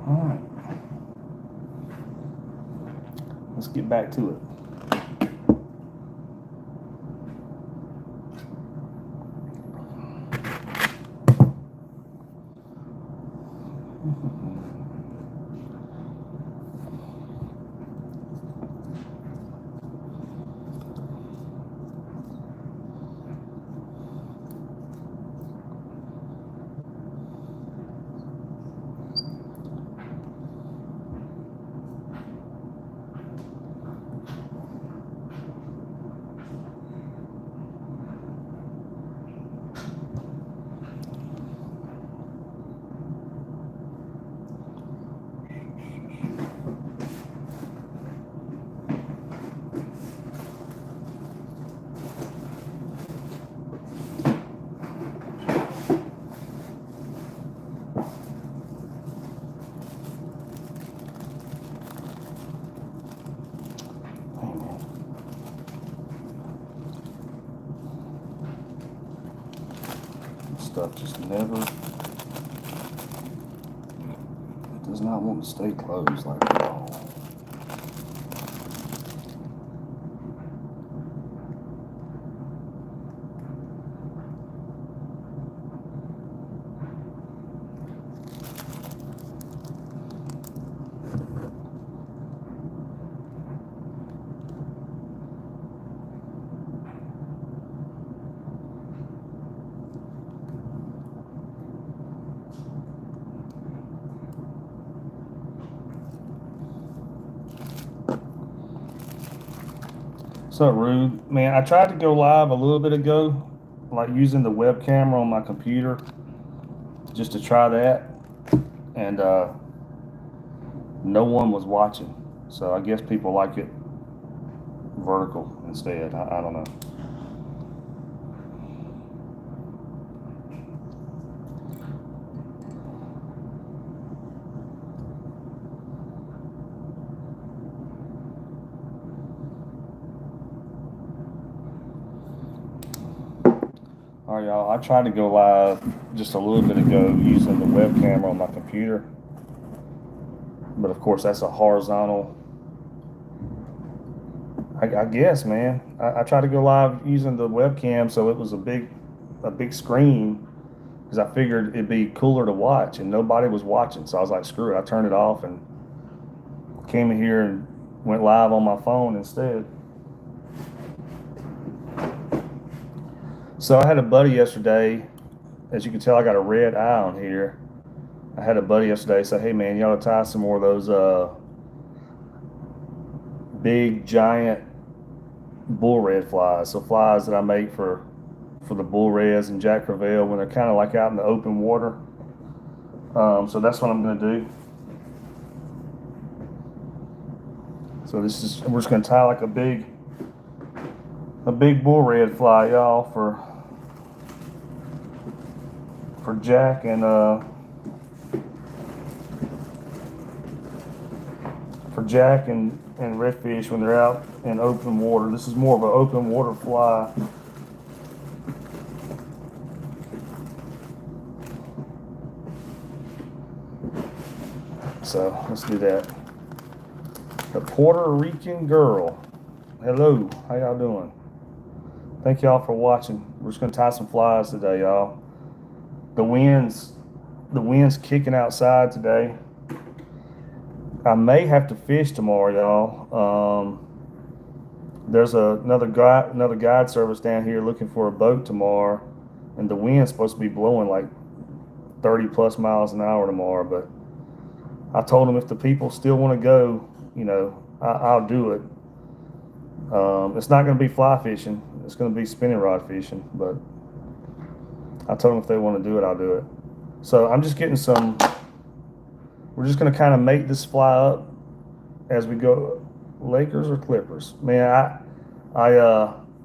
All right. Let's get back to it. Stuff just never does not want to stay closed like that. What's up, Rude? Man, I tried to go live a little bit ago, like using the web camera on my computer just to try that, and no one was watching. So I guess people like it vertical instead. I don't know. All right, y'all. I tried to go live just a little bit ago using the web camera on my computer, but of course that's a horizontal. I guess, man. I tried to go live using the webcam, so it was a big screen because I figured it'd be cooler to watch, and nobody was watching. So I was like, screw it. I turned it off and came in here and went live on my phone instead. So I had a buddy yesterday. As you can tell, I got a red eye on here. I had a buddy yesterday say, hey, man, you ought to tie some more of those big, giant bull red flies. So flies that I make for the bull reds and Jack Crevalle when they're kind of like out in the open water. So that's what I'm going to do. So we're just going to tie like a big bull red fly, y'all, for Jack and redfish when they're out in open water. This is more of an open water fly. So let's do that. The Puerto Rican girl. Hello, how y'all doing? Thank y'all for watching. We're just gonna tie some flies today, y'all. The wind's kicking outside today. I may have to fish tomorrow, y'all. There's another guide service down here looking for a boat tomorrow, and the wind's supposed to be blowing like 30 plus miles an hour tomorrow. But I told them if the people still want to go, I'll do it. It's not going to be fly fishing. It's going to be spinning rod fishing. But I told them if they want to do it, I'll do it. So I'm just getting some. We're just going to kind of make this fly up as we go. Lakers or Clippers? Man, I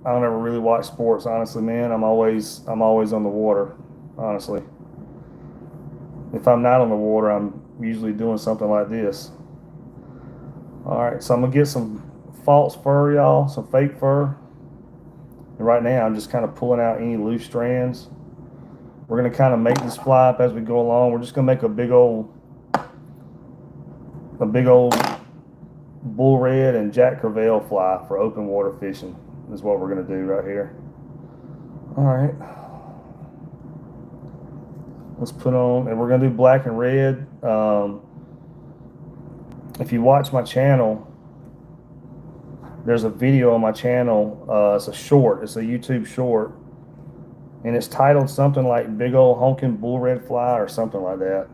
don't ever really watch sports, honestly, man. I'm always on the water, honestly. If I'm not on the water, I'm usually doing something like this. All right, so I'm gonna get some false fur, y'all, some fake fur. And right now, I'm just kind of pulling out any loose strands. We're gonna kind of make this fly up as we go along. We're just gonna make a big old a big old bull red and Jack Crevalle fly for open water fishing is what we're going to do right here. All right. Let's put on, and we're going to do black and red. If you watch my channel, there's a video on my channel. It's a short. It's a YouTube short. And it's titled something like Big Old Honking Bull Red Fly or something like that.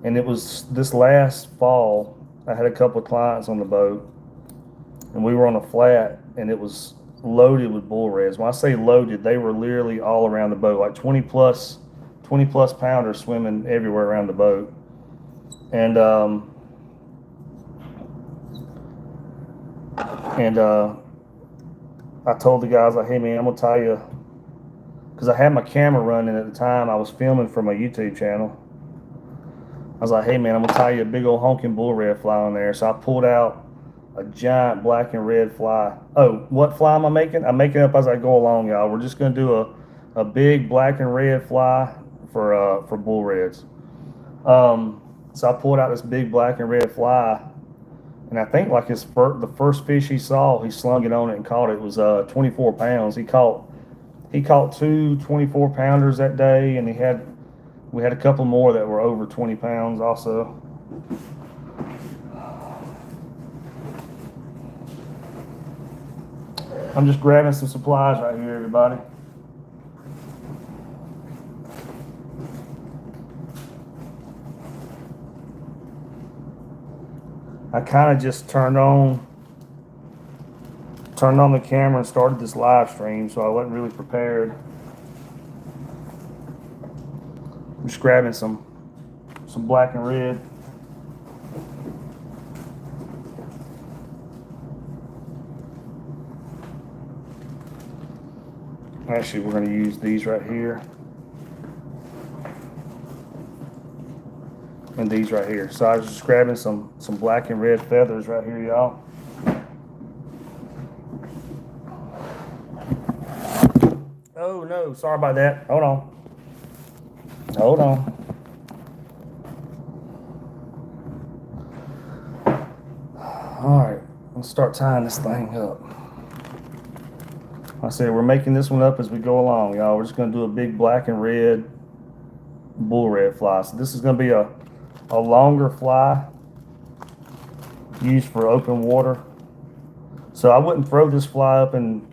And it was this last fall, I had a couple of clients on the boat. And we were on a flat, and it was loaded with bull reds. When I say loaded, they were literally all around the boat, like 20 plus pounders swimming everywhere around the boat. And I told the guys, like, hey man, I'm gonna tell you, because I had my camera running at the time. I was filming for my YouTube channel. I was like, hey man, I'm gonna tie you a big old honking bull red fly on there. So I pulled out a giant black and red fly. Oh, what fly am I making? I'm making it up as I go along, y'all. We're just gonna do a big black and red fly for bull reds. So I pulled out this big black and red fly, and I think like the first fish he saw, he slung it on it and caught it. It was 24 pounds. He caught 2 24 pounders that day, and we had a couple more that were over 20 pounds also. I'm just grabbing some supplies right here, everybody. I kind of just turned on the camera and started this live stream, so I wasn't really prepared. I'm just grabbing some black and red. Actually, we're going to use these right here. And these right here. So I was just grabbing some black and red feathers right here, y'all. Oh no, sorry about that. Hold on. All right, let's start tying this thing up. Like I said, we're making this one up as we go along, y'all. We're just gonna do a big black and red bull red fly. So this is gonna be a longer fly used for open water. So I wouldn't throw this fly up in,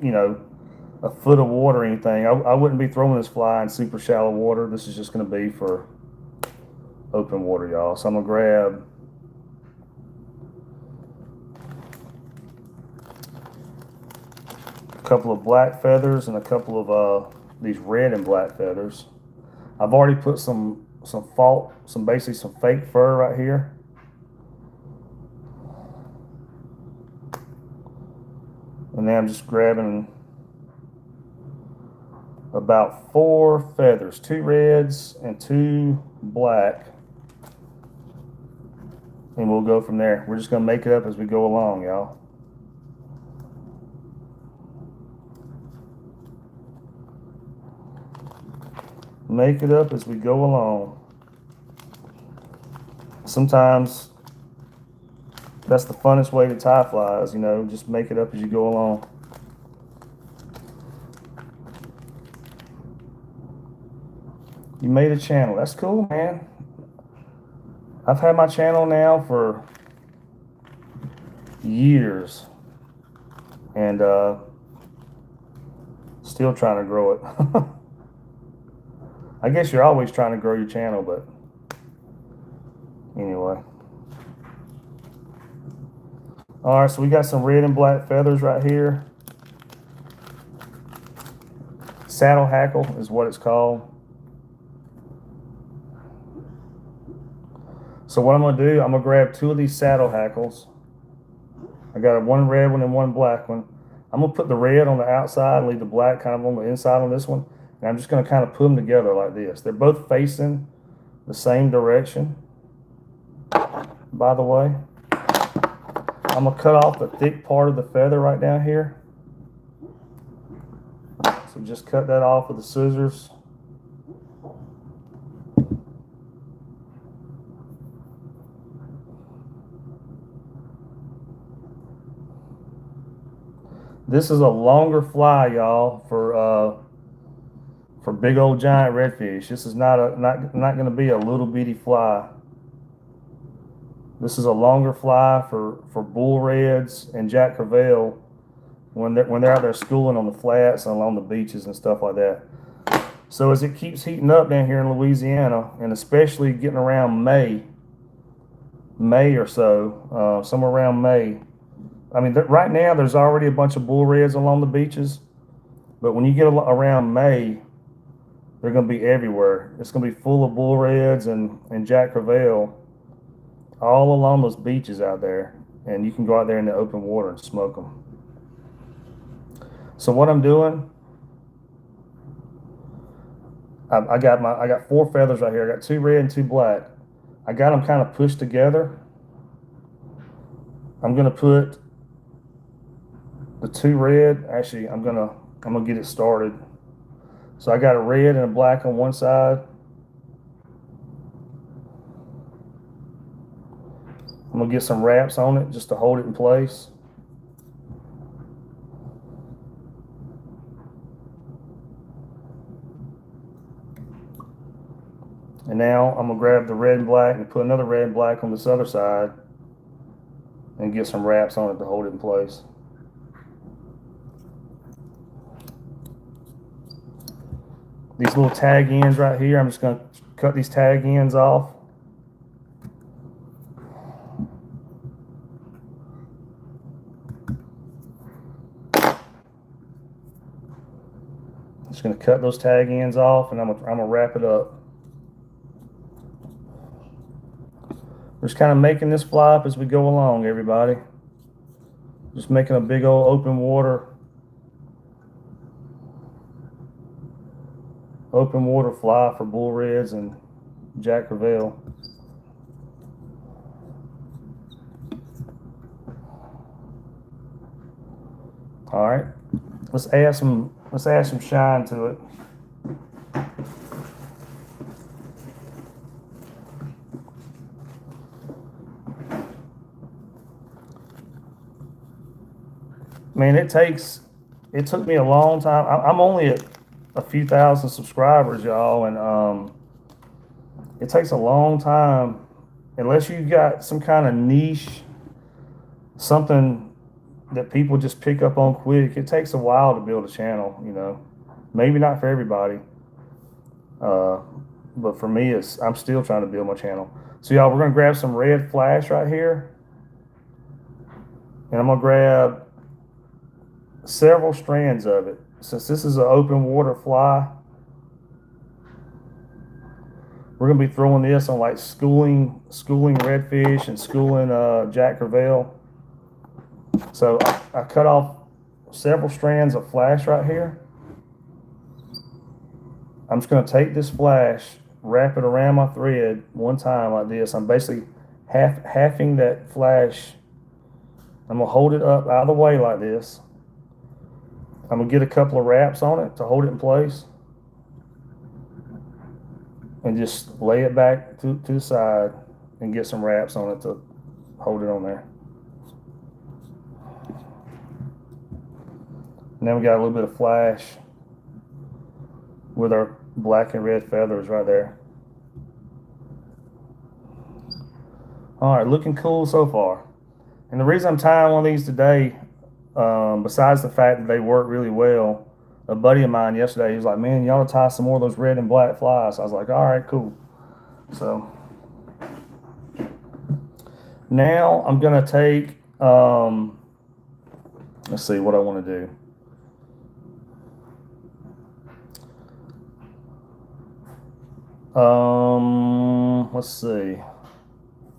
a foot of water or anything. I wouldn't be throwing this fly in super shallow water. This is just going to be for open water, y'all. So I'm going to grab a couple of black feathers and a couple of these red and black feathers. I've already put basically some fake fur right here. And then I'm just grabbing about 4 feathers, 2 reds and 2 black. And we'll go from there. We're just gonna make it up as we go along, y'all. Make it up as we go along. Sometimes that's the funnest way to tie flies, just make it up as you go along. You made a channel. That's cool, man. I've had my channel now for years, and still trying to grow it. I guess you're always trying to grow your channel, but anyway. All right, so we got some red and black feathers right here. Saddle hackle is what it's called. So what I'm going to do, I'm going to grab 2 of these saddle hackles. I got one red one and one black one. I'm going to put the red on the outside and leave the black kind of on the inside on this one. And I'm just going to kind of put them together like this. They're both facing the same direction, by the way. I'm going to cut off the thick part of the feather right down here. So just cut that off with the scissors. This is a longer fly, y'all, for big old giant redfish. This is not going to be a little bitty fly. This is a longer fly for bull reds and Jack Crevalle when they're out there schooling on the flats and along the beaches and stuff like that. So as it keeps heating up down here in Louisiana, and especially getting around May or so, somewhere around May. I mean, right now there's already a bunch of bull reds along the beaches, but when you get around May, they're going to be everywhere. It's going to be full of bull reds and Jack Crevalle all along those beaches out there, and you can go out there in the open water and smoke them. So what I'm doing, I got 4 feathers right here. I got 2 red and 2 black. I got them kind of pushed together. I'm gonna put the 2 red. Actually, I'm gonna get it started. So I got a red and a black on one side. I'm gonna get some wraps on it just to hold it in place. And now I'm gonna grab the red and black and put another red and black on this other side and get some wraps on it to hold it in place. These little tag ends right here, I'm just gonna cut these tag ends off. Just gonna cut those tag ends off, and I'm gonna wrap it up. We're just kind of making this fly up as we go along, everybody. Just making a big old open water fly for bull reds and Jack Crevalle. All right, let's add some shine to it. Man, it took me a long time. I'm only at a few thousand subscribers, y'all, and it takes a long time, unless you got some kind of niche, something that people just pick up on quick. It takes a while to build a channel, you know. Maybe not for everybody, but for me, I'm still trying to build my channel. So y'all, we're gonna grab some red flash right here, and I'm gonna grab several strands of it. Since this is an open water fly, we're gonna be throwing this on like schooling redfish and schooling Jack Crevalle. So I cut off several strands of flash right here. I'm just gonna take this flash, wrap it around my thread one time like this. I'm basically halving that flash. I'm gonna hold it up out of the way like this. I'm gonna get a couple of wraps on it to hold it in place, and just lay it back to the side and get some wraps on it to hold it on there. Now we got a little bit of flash with our black and red feathers right there. All right, looking cool so far. And the reason I'm tying one of these today, besides the fact that they work really well, a buddy of mine yesterday, he was like, man, you ought to tie some more of those red and black flies. I was like, all right, cool. So now I'm gonna take, let's see what I want to do. Let's see.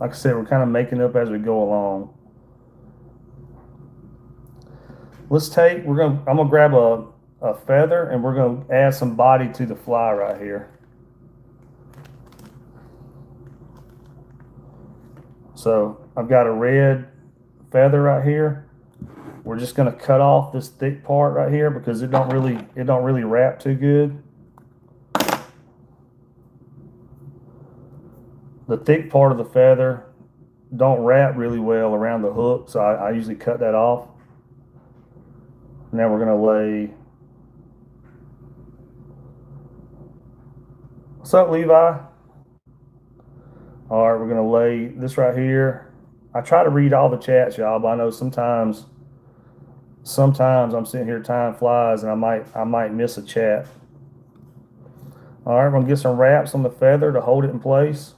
Like I said, we're kind of making up as we go along. I'm gonna grab a feather, and we're gonna add some body to the fly right here. So I've got a red feather right here. We're just gonna cut off this thick part right here because it don't really wrap too good. The thick part of the feather don't wrap really well around the hook, so I usually cut that off. Now we're gonna lay. What's up, Levi? All right, we're gonna lay this right here. I try to read all the chats, y'all, but I know sometimes I'm sitting here, time flies, and I might miss a chat. All right, we're gonna get some wraps on the feather to hold it in place.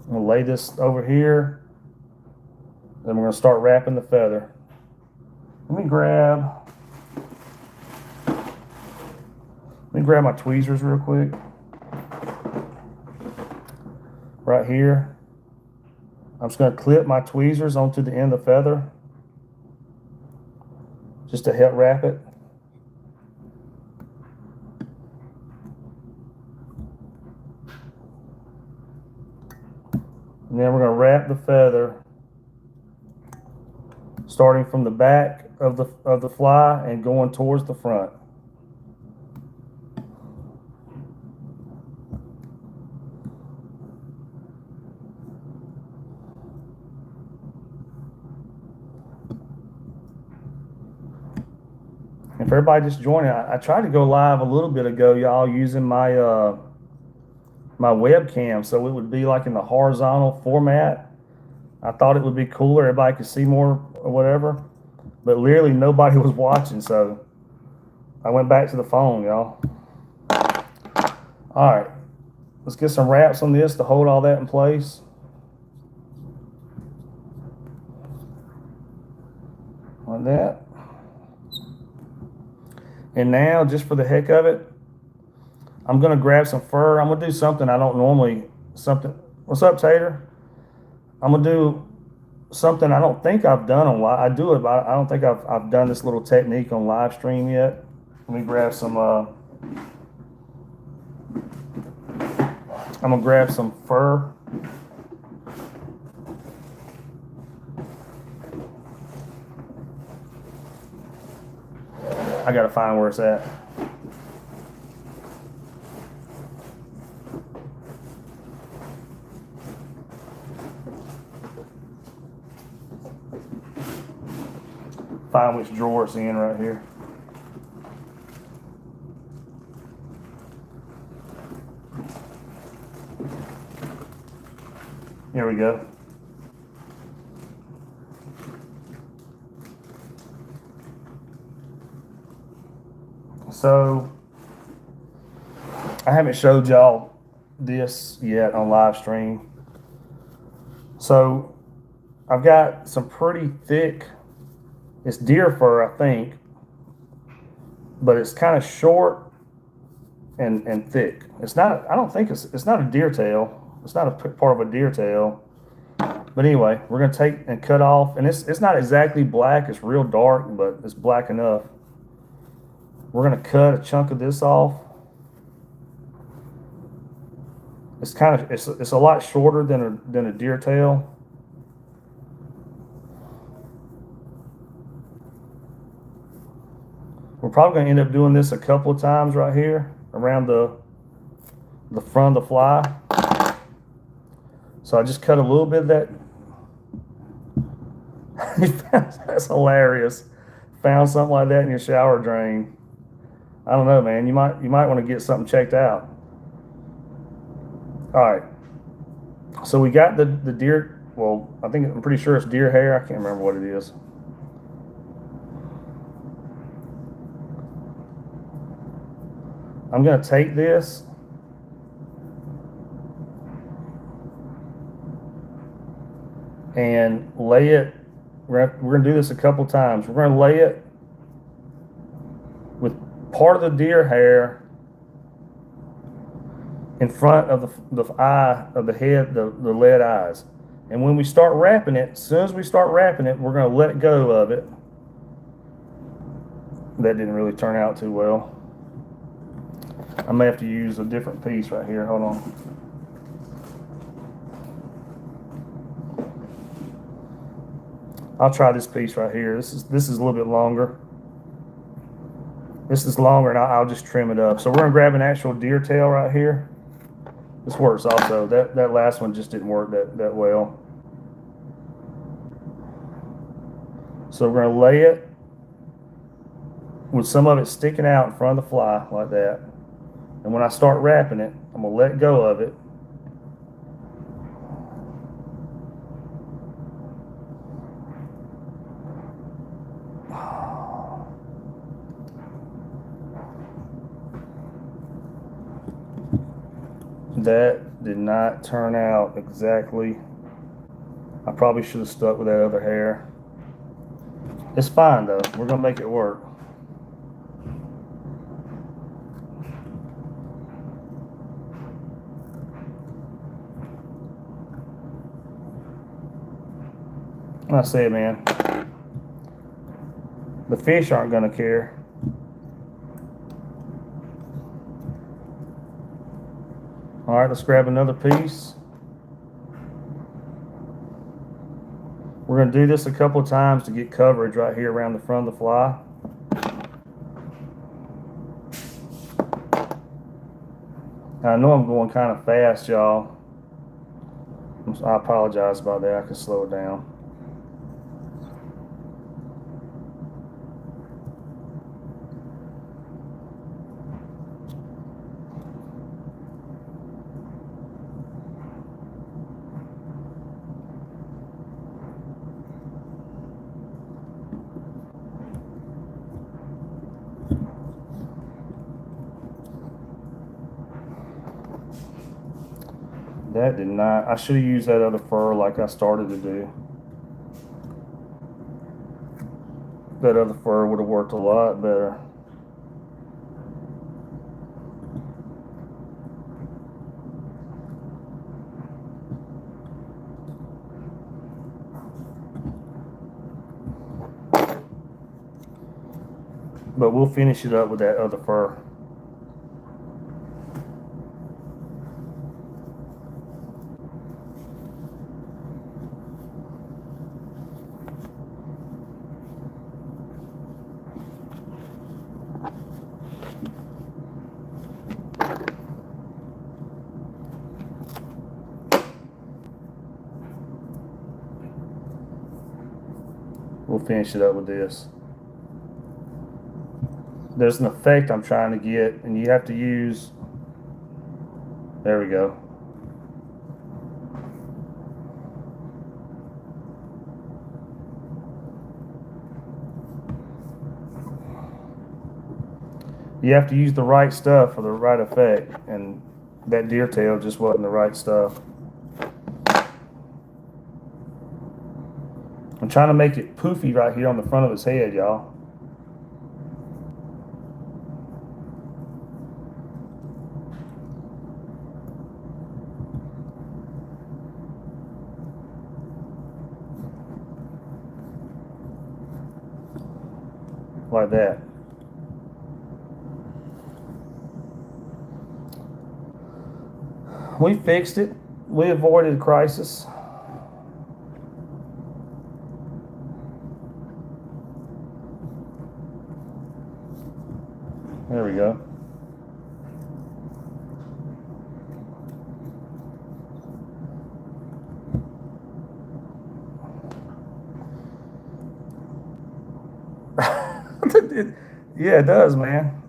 I'm gonna lay this over here. Then we're gonna start wrapping the feather. Let me grab my tweezers real quick. Right here. I'm just gonna clip my tweezers onto the end of the feather just to help wrap it. And then we're gonna wrap the feather starting from the back of the fly and going towards the front. And for everybody just joining, I tried to go live a little bit ago, y'all, using my my webcam, so it would be like in the horizontal format. I thought it would be cooler, everybody could see more or whatever, but literally nobody was watching, so I went back to the phone, y'all. All right, let's get some wraps on this to hold all that in place. Like that. And now, just for the heck of it, I'm gonna grab some fur. I'm gonna do something I don't normally, what's up, Tater? I'm gonna do something I don't think I've done on live. I do it, but I don't think I've done this little technique on live stream yet. Let me grab some, I'm gonna grab some fur. I gotta find where it's at. Find which drawer it's in right here. Here we go. So I haven't showed y'all this yet on live stream. So I've got some pretty thick, it's deer fur, I think, but it's kind of short and thick. It's not, I don't think it's not a deer tail. It's not a part of a deer tail. But anyway, we're gonna take and cut off, and it's not exactly black, it's real dark, but it's black enough. We're gonna cut a chunk of this off. It's kind of, it's a lot shorter than a deer tail. We're probably gonna end up doing this a couple of times right here around the front of the fly. So I just cut a little bit of that. That's hilarious. Found something like that in your shower drain. I don't know, man. You might want to get something checked out. All right. So we got the deer. Well, I'm pretty sure it's deer hair. I can't remember what it is. I'm gonna take this and lay it. We're gonna do this a couple times. We're gonna lay it with part of the deer hair in front of the eye of the head, the lead eyes. And when we start wrapping it, as soon as we start wrapping it, we're gonna let go of it. That didn't really turn out too well. I may have to use a different piece right here. Hold on. I'll try this piece right here. This is a little bit longer. This is longer, and I'll just trim it up. So we're gonna grab an actual deer tail right here. This works also. That last one just didn't work that well. So we're going to lay it with some of it sticking out in front of the fly like that. And when I start wrapping it, I'm going to let go of it. That did not turn out exactly. I probably should have stuck with that other hair. It's fine though. We're going to make it work. And I say, man, the fish aren't going to care. All right, let's grab another piece. We're going to do this a couple of times to get coverage right here around the front of the fly. I know I'm going kind of fast, y'all. I apologize about that. I can slow it down. That did not, I should have used that other fur like I started to do. That other fur would have worked a lot better. But we'll finish it up with that other fur. We'll finish it up with this. There's an effect I'm trying to get, and you have to use, there we go. You have to use the right stuff for the right effect, and that deer tail just wasn't the right stuff. I'm trying to make it poofy right here on the front of his head, y'all. Like that. We fixed it. We avoided a crisis. There we go. Yeah, it does, man.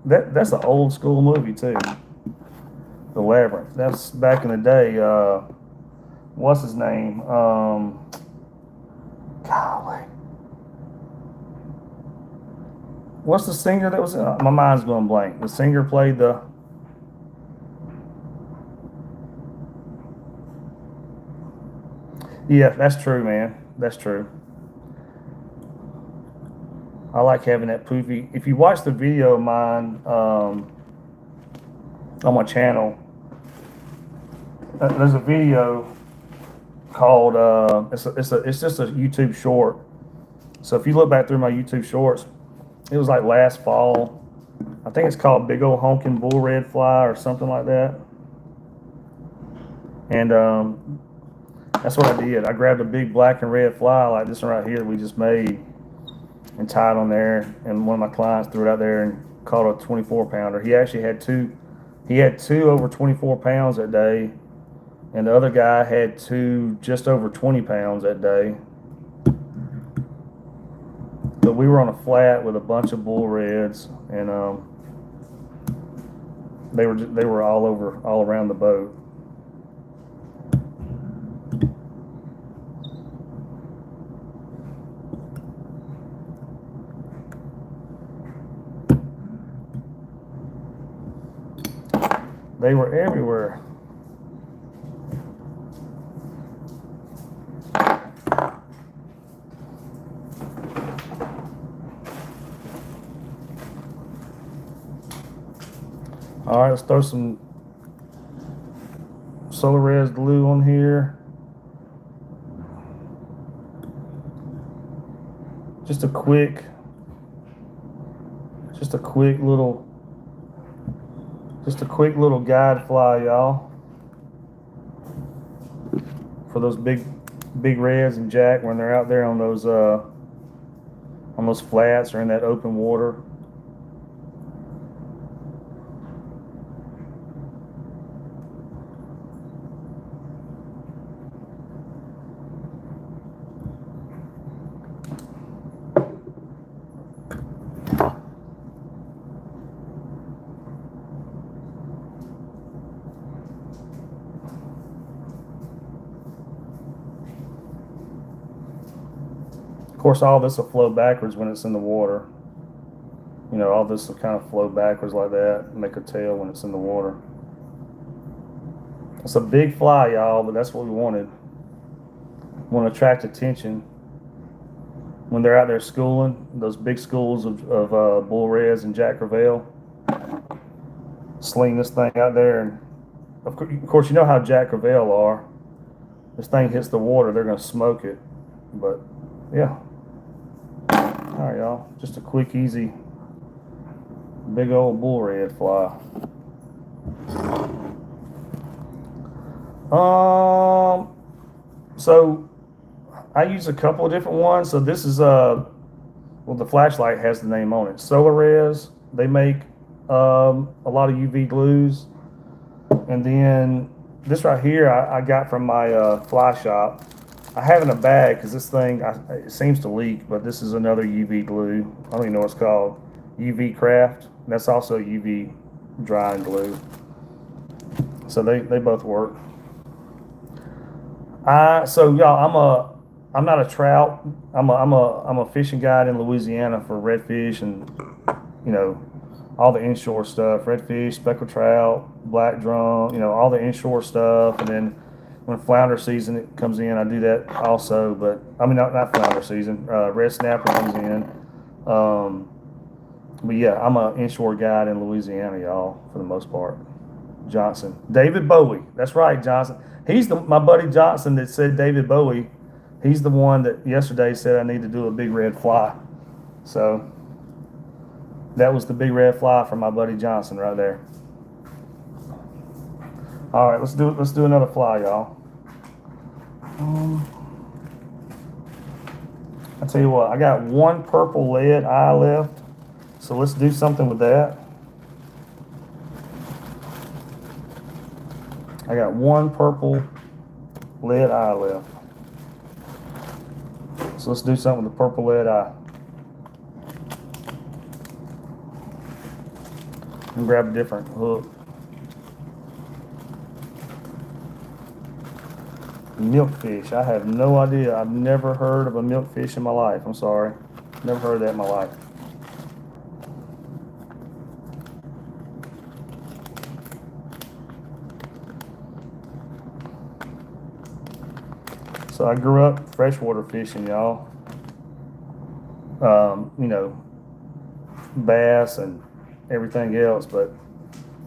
That's an old school movie too. The Labyrinth. That's back in the day. What's his name? Golly. What's the singer that was in? My mind's going blank. The singer played the. Yeah, that's true, man. That's true. I like having that poofy. If you watch the video of mine on my channel, there's a video called it's just a YouTube short. So if you look back through my YouTube shorts, it was like last fall. I think it's called Big Old Honkin' Bull Red Fly or something like that. And that's what I did. I grabbed a big black and red fly like this one right here we just made and tied on there. And one of my clients threw it out there and caught a 24 pounder. He actually had two. He had two over 24 pounds that day, and the other guy had two just over 20 pounds that day. we were on a flat with a bunch of bull reds, and they were all around the boat. They were everywhere. All right, let's throw some Solar Res glue on here. Just a quick little guide fly, y'all, for those big reds and jack when they're out there on those flats or in that open water. Of course, all this will flow backwards when it's in the water. You know, all this will kind of flow backwards like that and make a tail when it's in the water. It's a big fly, y'all, but that's what we wanted. We want to attract attention when they're out there schooling, those big schools of bull reds and Jack Crevalle. Sling this thing out there, and of course, you know how Jack Crevalle are. This thing hits the water, they're going to smoke it. But yeah. All right, y'all. Just a quick, easy, big old bull red fly. So I use a couple of different ones. So this is well, the flashlight has the name on it. Solar Res. They make a lot of UV glues, and then this right here I got from my fly shop. I have in a bag because this thing it seems to leak, but this is another UV glue. I don't even know what it's called. UV Craft. That's also UV drying glue. So they both work. So y'all, I'm not a trout. I'm a fishing guide in Louisiana for redfish and, you know, all the inshore stuff. Redfish, speckled trout, black drum, you know, all the inshore stuff. And then when flounder season comes in, I do that also. But I mean, not flounder season. Red snapper comes in. But yeah, I'm an inshore guide in Louisiana, y'all, for the most part. Johnson, David Bowie. That's right, Johnson. He's my buddy Johnson that said David Bowie. He's the one that yesterday said I need to do a big red fly. So that was the big red fly from my buddy Johnson right there. All right, let's do another fly, y'all. I tell you what, I got one purple lead eye left, so let's do something with that. I got one purple lead eye left, so let's do something with the purple lead eye. And grab a different hook. Milkfish. I have no idea. I've never heard of a milkfish in my life. I'm sorry. Never heard of that in my life. So I grew up freshwater fishing, y'all. You know, bass and everything else, but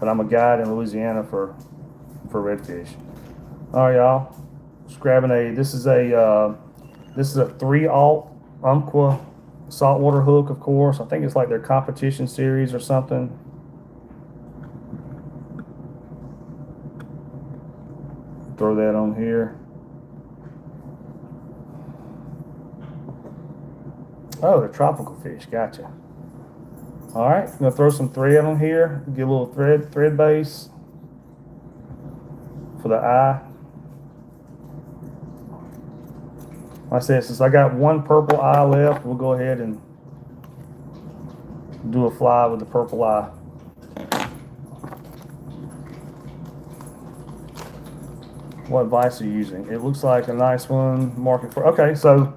I'm a guide in Louisiana for redfish. All right, y'all. Just grabbing this is a 3-aught Umpqua saltwater hook, of course. I think it's like their competition series or something. Throw that on here. Oh, they're tropical fish. Gotcha. All right, I'm gonna throw some thread on here. Get a little thread base for the eye. Like I said, since I got one purple eye left, we'll go ahead and do a fly with the purple eye. What vise are you using? It looks like a nice one. Market for, okay, so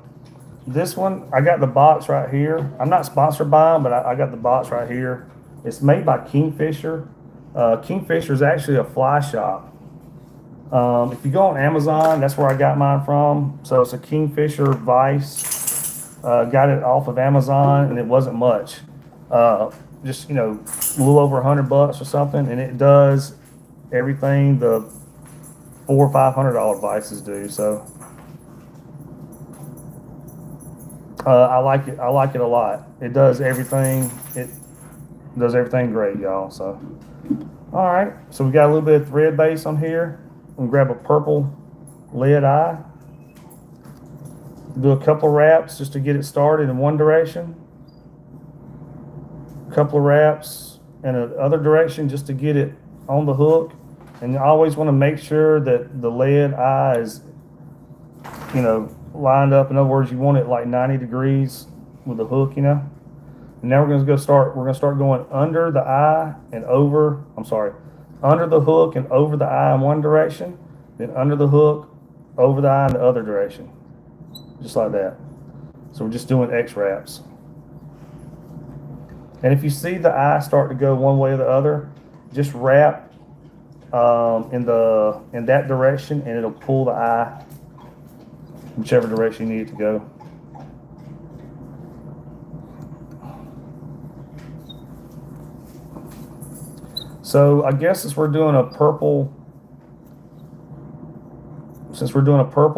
this one, I got the box right here. I'm not sponsored by them, but I got the box right here. It's made by Kingfisher. Kingfisher is actually a fly shop. If you go on Amazon, that's where I got mine from. So it's a Kingfisher vise. Got it off of Amazon, and it wasn't much. Just, a little over $100 or something, and it does everything the $400 or $500 vices do. So I like it. I like it a lot. It does everything. It does everything great, y'all. So, all right. So we got a little bit of thread base on here. I'm gonna grab a purple lead eye. Do a couple wraps just to get it started in one direction. A couple of wraps in the other direction just to get it on the hook. And you always want to make sure that the lead eye is, lined up. In other words, you want it like 90 degrees with the hook, And now we're going to start going under the eye and over, under the hook and over the eye in one direction, then under the hook, over the eye in the other direction. Just like that. So we're just doing X wraps. And if you see the eye start to go one way or the other, just wrap in that direction, and it'll pull the eye whichever direction you need it to go. So I guess since we're doing a purple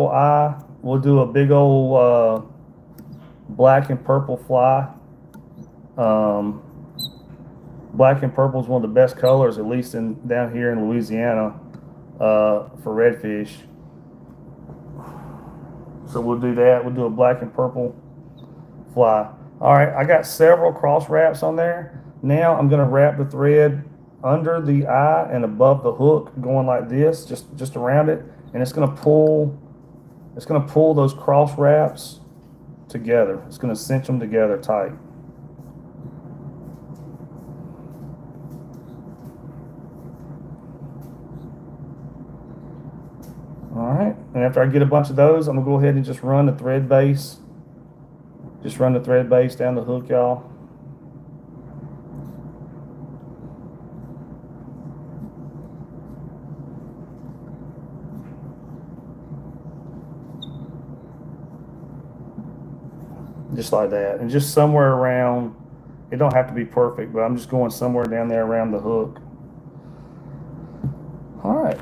eye, we'll do a big old black and purple fly. Black and purple is one of the best colors, at least down here in Louisiana, for redfish. So we'll do that. We'll do a black and purple fly. All right, I got several cross wraps on there. Now I'm going to wrap the thread under the eye and above the hook, going like this, just around it, and it's going to pull those cross wraps together. It's going to cinch them together tight. All right, and after I get a bunch of those, I'm gonna go ahead and just run the thread base. Just run the thread base down the hook, y'all. Just like that, and just somewhere around, it don't have to be perfect, but I'm just going somewhere down there around the hook. All right.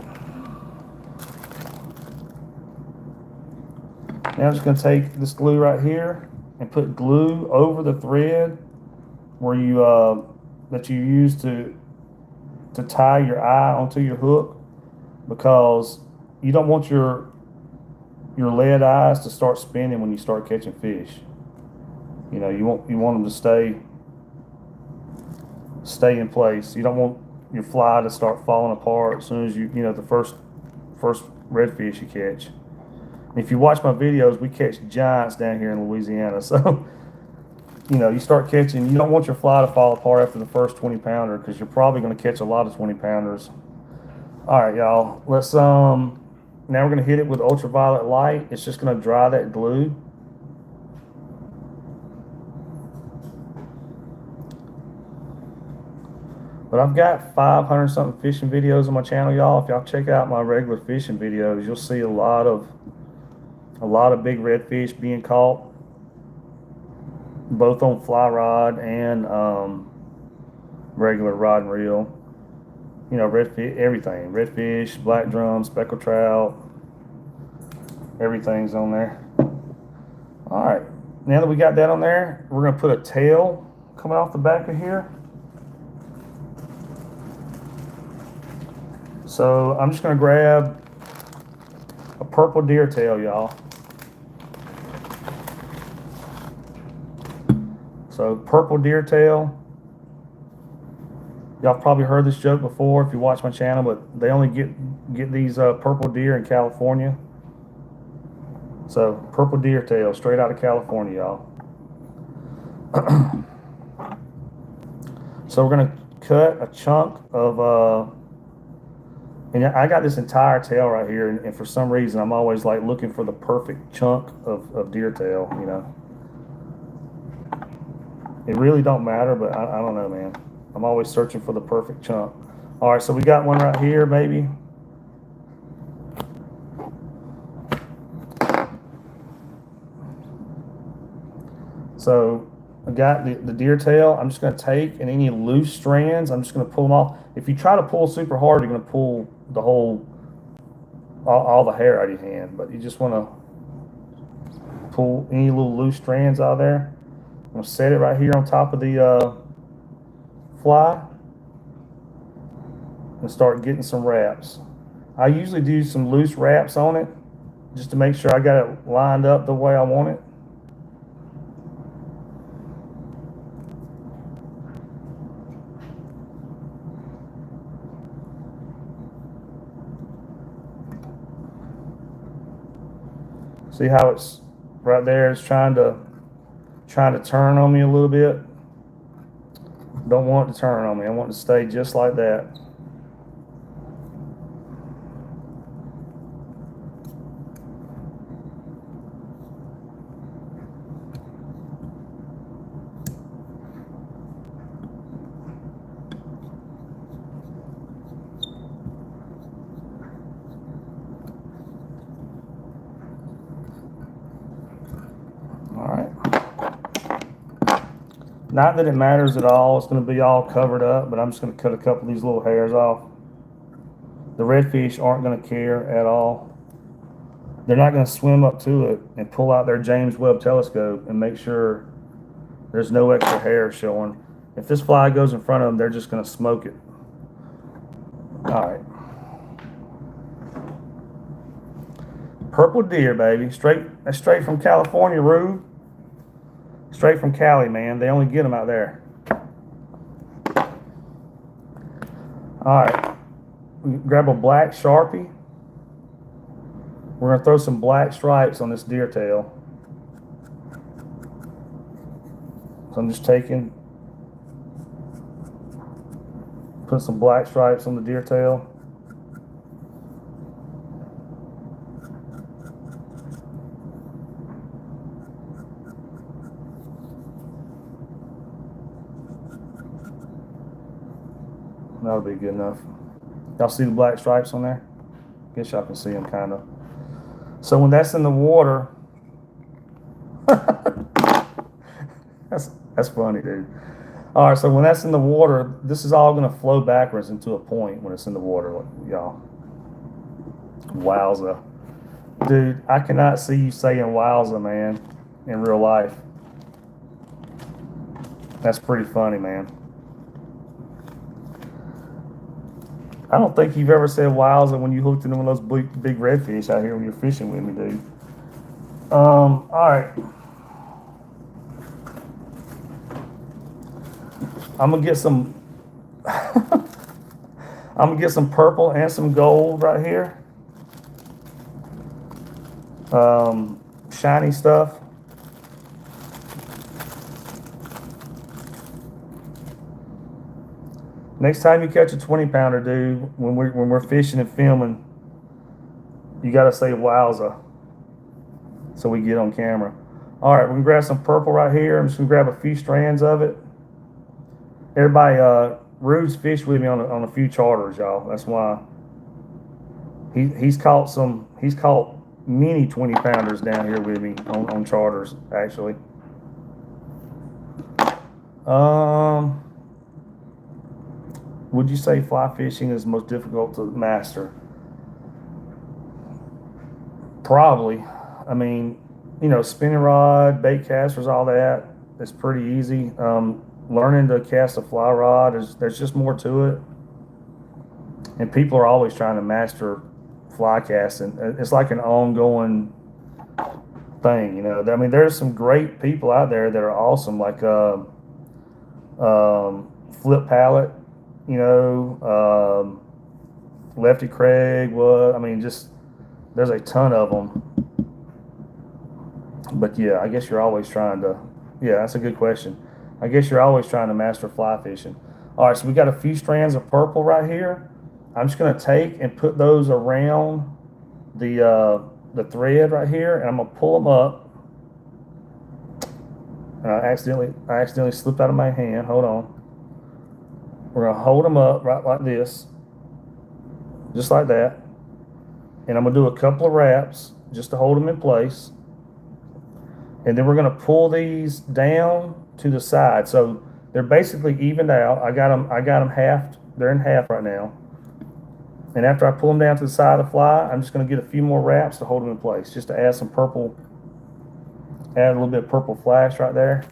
Now I'm just going to take this glue right here and put glue over the thread where that you use to tie your eye onto your hook, because you don't want your lead eyes to start spinning when you start catching fish. You want them to stay in place. You don't want your fly to start falling apart as soon as the first redfish you catch. If you watch my videos, we catch giants down here in Louisiana. So, you start catching, you don't want your fly to fall apart after the first 20-pounder, because you're probably going to catch a lot of 20-pounders. All right, y'all. Let's, now we're going to hit it with ultraviolet light. It's just going to dry that glue. But I've got 500 something fishing videos on my channel, y'all. If y'all check out my regular fishing videos, you'll see a lot of big redfish being caught, both on fly rod and regular rod and reel. Redfish, everything. Redfish, black drum, speckled trout, everything's on there. All right, now that we got that on there, we're gonna put a tail coming off the back of here. So I'm just gonna grab a purple deer tail, y'all. So purple deer tail. Y'all probably heard this joke before if you watch my channel, but they only get these purple deer in California. So purple deer tail, straight out of California, y'all. So we're gonna cut a chunk of, and I got this entire tail right here, and for some reason I'm always like looking for the perfect chunk of deer tail, you know. It really don't matter, but I don't know, man. I'm always searching for the perfect chunk. All right, so we got one right here, maybe. So I got the deer tail. I'm just going to take, and any loose strands, I'm just going to pull them off. If you try to pull super hard, you're going to pull the whole, all the hair out of your hand. But you just want to pull any little loose strands out of there. I'm going to set it right here on top of the fly and start getting some wraps. I usually do some loose wraps on it just to make sure I got it lined up the way I want it. See how it's right there? It's trying to turn on me a little bit. Don't want it to turn on me. I want it to stay just like that. Not that it matters at all. It's going to be all covered up, but I'm just going to cut a couple of these little hairs off. The redfish aren't going to care at all. They're not going to swim up to it and pull out their James Webb telescope and make sure there's no extra hair showing. If this fly goes in front of them, they're just going to smoke it. All right. Purple deer, baby. That's straight from California, Rube. Straight from Cali, man. They only get them out there. All right. Grab a black Sharpie. We're going to throw some black stripes on this deer tail. So I'm just put some black stripes on the deer tail. That'll be good enough. Y'all see the black stripes on there? Guess y'all can see them kind of. So when that's in the water, that's funny, dude. All right, so when that's in the water, this is all going to flow backwards into a point when it's in the water, y'all. Wowza. Dude, I cannot see you saying wowza, man, in real life. That's pretty funny, man. I don't think you've ever said wowza when you hooked into one of those big redfish out here when you're fishing with me, dude. All right. I'm gonna get some. I'm gonna get some purple and some gold right here. Shiny stuff. Next time you catch a 20-pounder, dude, when we're fishing and filming, you gotta say wowza, so we get on camera. All right, we're gonna grab some purple right here. I'm just gonna grab a few strands of it. Everybody, Rude's fished with me on a few charters, y'all. That's why he's caught many 20-pounders down here with me on charters, actually. Would you say fly fishing is most difficult to master? Probably. I mean, you know, spinning rod, bait casters, all that is pretty easy. Learning to cast a fly rod there's just more to it. And people are always trying to master fly casting. It's like an ongoing thing, you know. I mean, there's some great people out there that are awesome, like Flip Pallet. You know, Lefty Craig, I mean, just, there's a ton of them. But yeah, I guess you're always trying to, yeah, that's a good question. I guess you're always trying to master fly fishing. All right, so we got a few strands of purple right here. I'm just gonna take and put those around the thread right here, and I'm gonna pull them up. And I accidentally slipped out of my hand. Hold on. We're gonna hold them up right like this, just like that. And I'm gonna do a couple of wraps just to hold them in place. And then we're gonna pull these down to the side. So they're basically evened out. I got them halved. They're in half right now. And after I pull them down to the side of the fly, I'm just gonna get a few more wraps to hold them in place, just to add some purple, add a little bit of purple flash right there.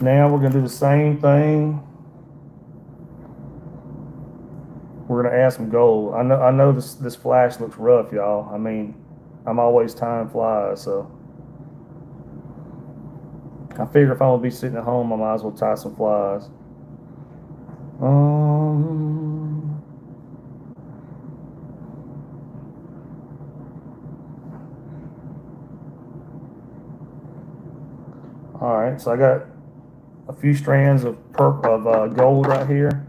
Now we're gonna do the same thing. We're gonna add some gold. I know this flash looks rough, y'all. I mean, I'm always tying flies, so I figure if I'm gonna be sitting at home, I might as well tie some flies. All right, so I got a few strands of gold right here.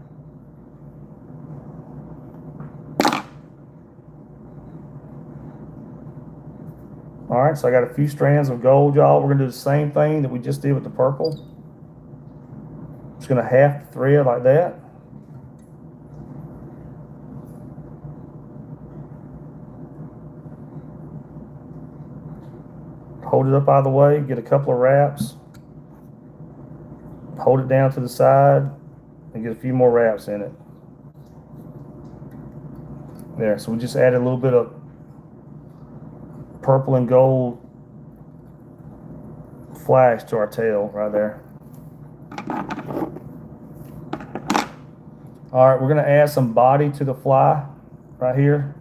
All right, so I got a few strands of gold, y'all. We're gonna do the same thing that we just did with the purple. Just gonna half the thread like that. Hold it up out of the way, get a couple of wraps. Hold it down to the side and get a few more wraps in it. There, so we just added a little bit of purple and gold flash to our tail right there. All right, we're gonna add some body to the fly right here.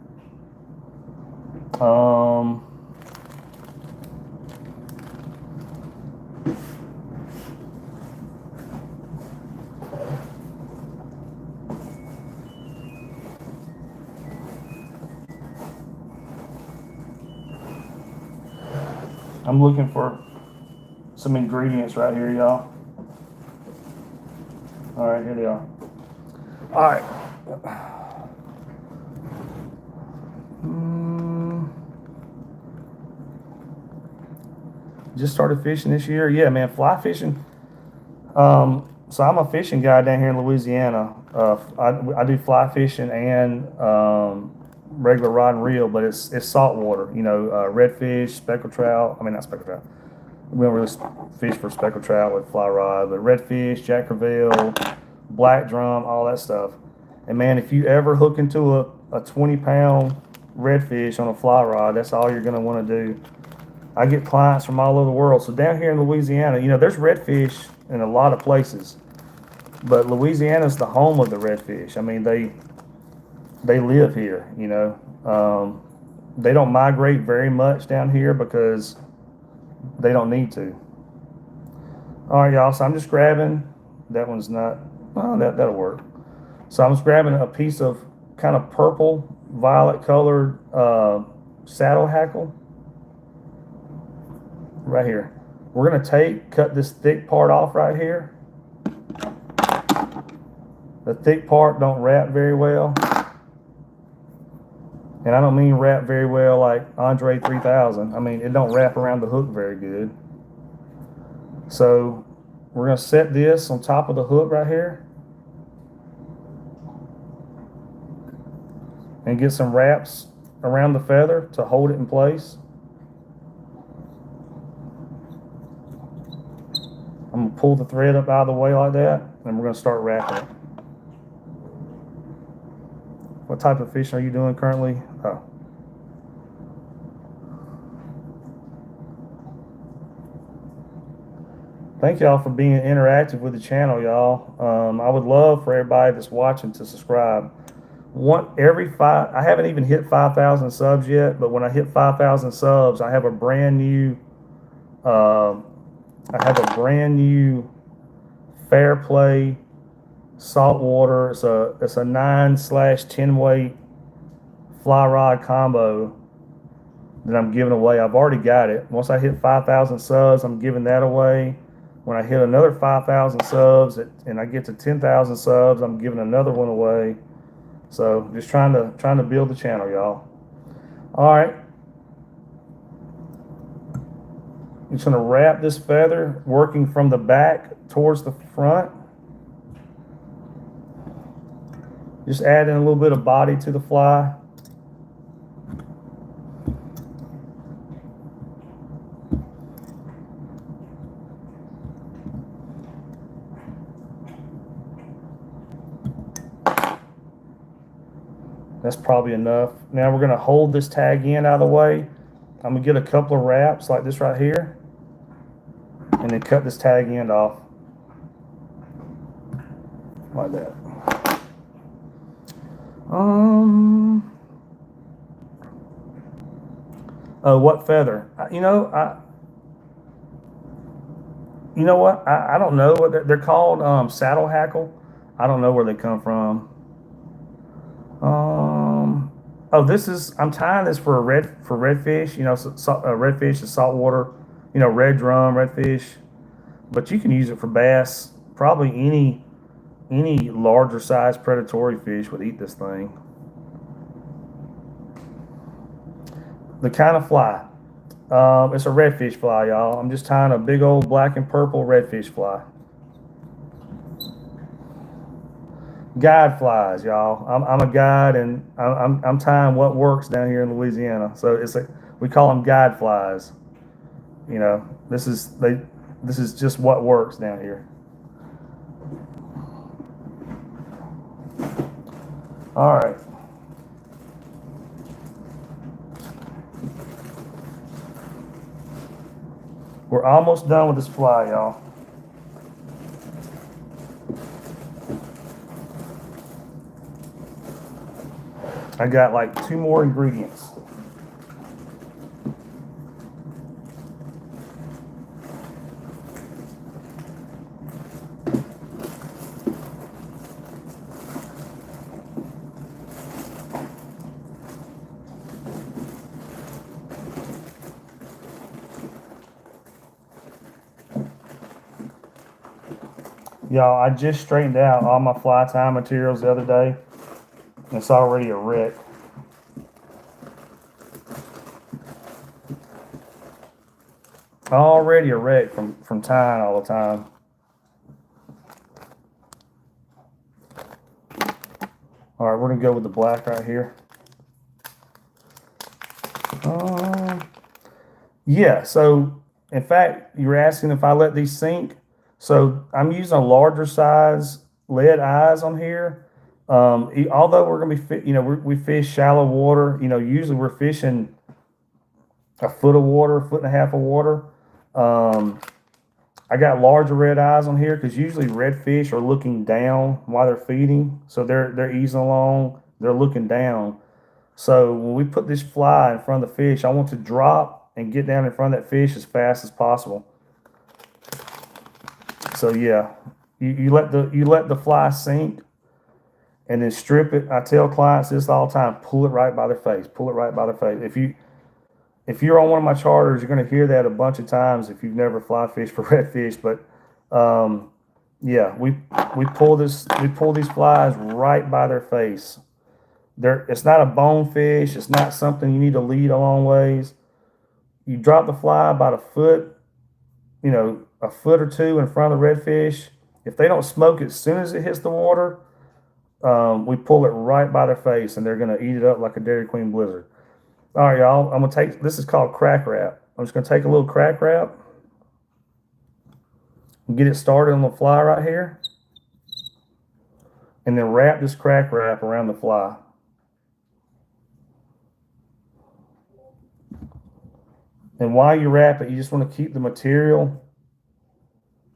I'm looking for some ingredients right here, y'all. All right, here they are. All right. Just started fishing this year. Yeah, man, fly fishing. So I'm a fishing guy down here in Louisiana. I do fly fishing and regular rod and reel, but it's salt water. You know, redfish, speckled trout. I mean, not speckled trout. We don't really fish for speckled trout with fly rod, but redfish, Jack Crevalle, black drum, all that stuff. And man, if you ever hook into a 20-pound redfish on a fly rod, that's all you're gonna want to do. I get clients from all over the world. So down here in Louisiana, you know, there's redfish in a lot of places, but Louisiana's the home of the redfish. I mean, they live here, you know. They don't migrate very much down here because they don't need to. All right, y'all, so I'm just grabbing, that one's not, oh, that'll work. So I'm just grabbing a piece of kind of purple, violet colored saddle hackle right here. We're gonna cut this thick part off right here. The thick part don't wrap very well. And I don't mean wrap very well like Andre 3000. I mean, it don't wrap around the hook very good. So we're gonna set this on top of the hook right here and get some wraps around the feather to hold it in place. I'm gonna pull the thread up out of the way like that, and we're gonna start wrapping it. What type of fishing are you doing currently? Oh. Thank y'all for being interactive with the channel, y'all. I would love for everybody that's watching to subscribe. I haven't even hit 5,000 subs yet, but when I hit 5,000 subs, I have a brand new Fair Play saltwater. It's a 9/10 weight fly rod combo that I'm giving away. I've already got it. Once I hit 5,000 subs, I'm giving that away. When I hit another 5,000 subs and I get to 10,000 subs, I'm giving another one away. So just trying to build the channel, y'all. All right. I'm just going to wrap this feather, working from the back towards the front. Just adding a little bit of body to the fly. That's probably enough. Now we're going to hold this tag end out of the way. I'm going to get a couple of wraps like this right here. And then cut this tag end off. Like that. Oh, what feather? You know what? I don't know what they're called. Saddle hackle. I don't know where they come from. Oh, I'm tying this for redfish. You know, redfish is saltwater. You know, red drum, redfish. But you can use it for bass. Probably any larger size predatory fish would eat this thing. The kind of fly. It's a redfish fly, y'all. I'm just tying a big old black and purple redfish fly. Guide flies, y'all. I'm a guide, and I'm tying what works down here in Louisiana. So we call them guide flies. You know, this is just what works down here. All right. We're almost done with this fly, y'all. I got like 2 more ingredients. Y'all, I just straightened out all my fly tying materials the other day. It's already a wreck. Already a wreck from tying all the time. All right, we're gonna go with the black right here. Yeah, so in fact, you were asking if I let these sink. So I'm using a larger size lead eyes on here. Although we're gonna be, we fish shallow water. You know, usually we're fishing a foot of water, 1.5 feet of water. I got larger red eyes on here because usually redfish are looking down while they're feeding, so they're easing along. They're looking down. So when we put this fly in front of the fish, I want to drop and get down in front of that fish as fast as possible. So yeah, you let the fly sink and then strip it. I tell clients this all the time: pull it right by their face. Pull it right by their face. If you're on one of my charters, you're going to hear that a bunch of times if you've never fly fished for redfish. But yeah, we pull these flies right by their face. It's not a bonefish. It's not something you need to lead a long ways. You drop the fly about a foot, a foot or 2 in front of the redfish. If they don't smoke it as soon as it hits the water, we pull it right by their face, and they're going to eat it up like a Dairy Queen Blizzard. All right, y'all. I'm gonna take this is called crack wrap. I'm just gonna take a little crack wrap and get it started on the fly right here, and then wrap this crack wrap around the fly. And while you wrap it, you just want to keep the material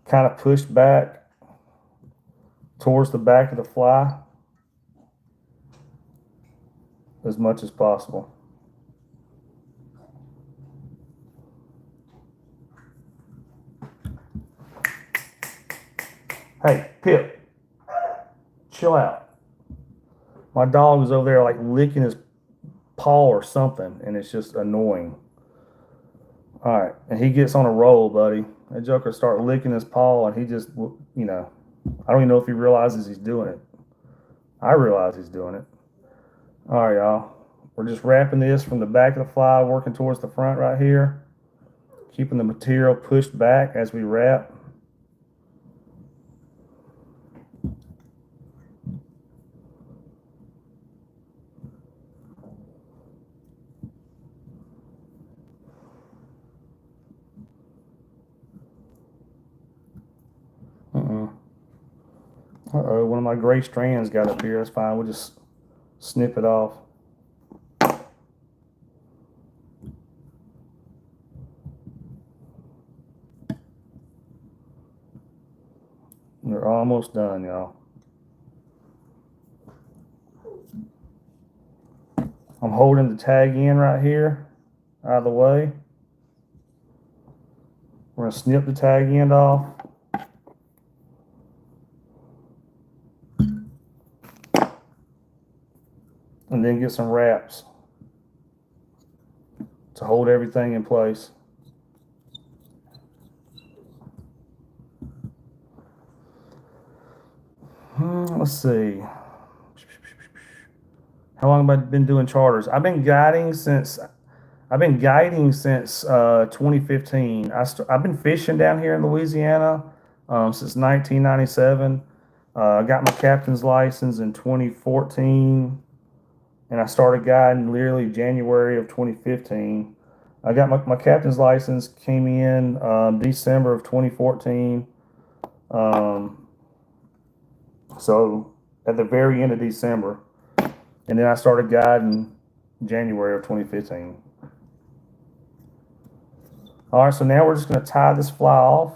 kind of pushed back towards the back of the fly as much as possible. Hey, Pip, chill out. My dog is over there like licking paw or something, and it's just annoying. All right, and he gets on a roll, buddy. That joker start licking his paw, and he just, you know, I don't even know if he realizes he's doing it. I realize he's doing it. All right, y'all. We're just wrapping this from the back of the fly, working towards the front right here, keeping the material pushed back as we wrap. Uh-oh, one of my gray strands got up here. That's fine. We'll just snip it off. We're almost done, y'all. I'm holding the tag in right here, out of the way. We're going to snip the tag end off. And then get some wraps to hold everything in place. Let's see. How long have I been doing charters? I've been guiding since 2015. I've been fishing down here in Louisiana since 1997. I got my captain's license in 2014, and I started guiding literally January of 2015. I got my captain's license came in December of 2014. So at the very end of December, and then I started guiding January of 2015. All right, so now we're just going to tie this fly off.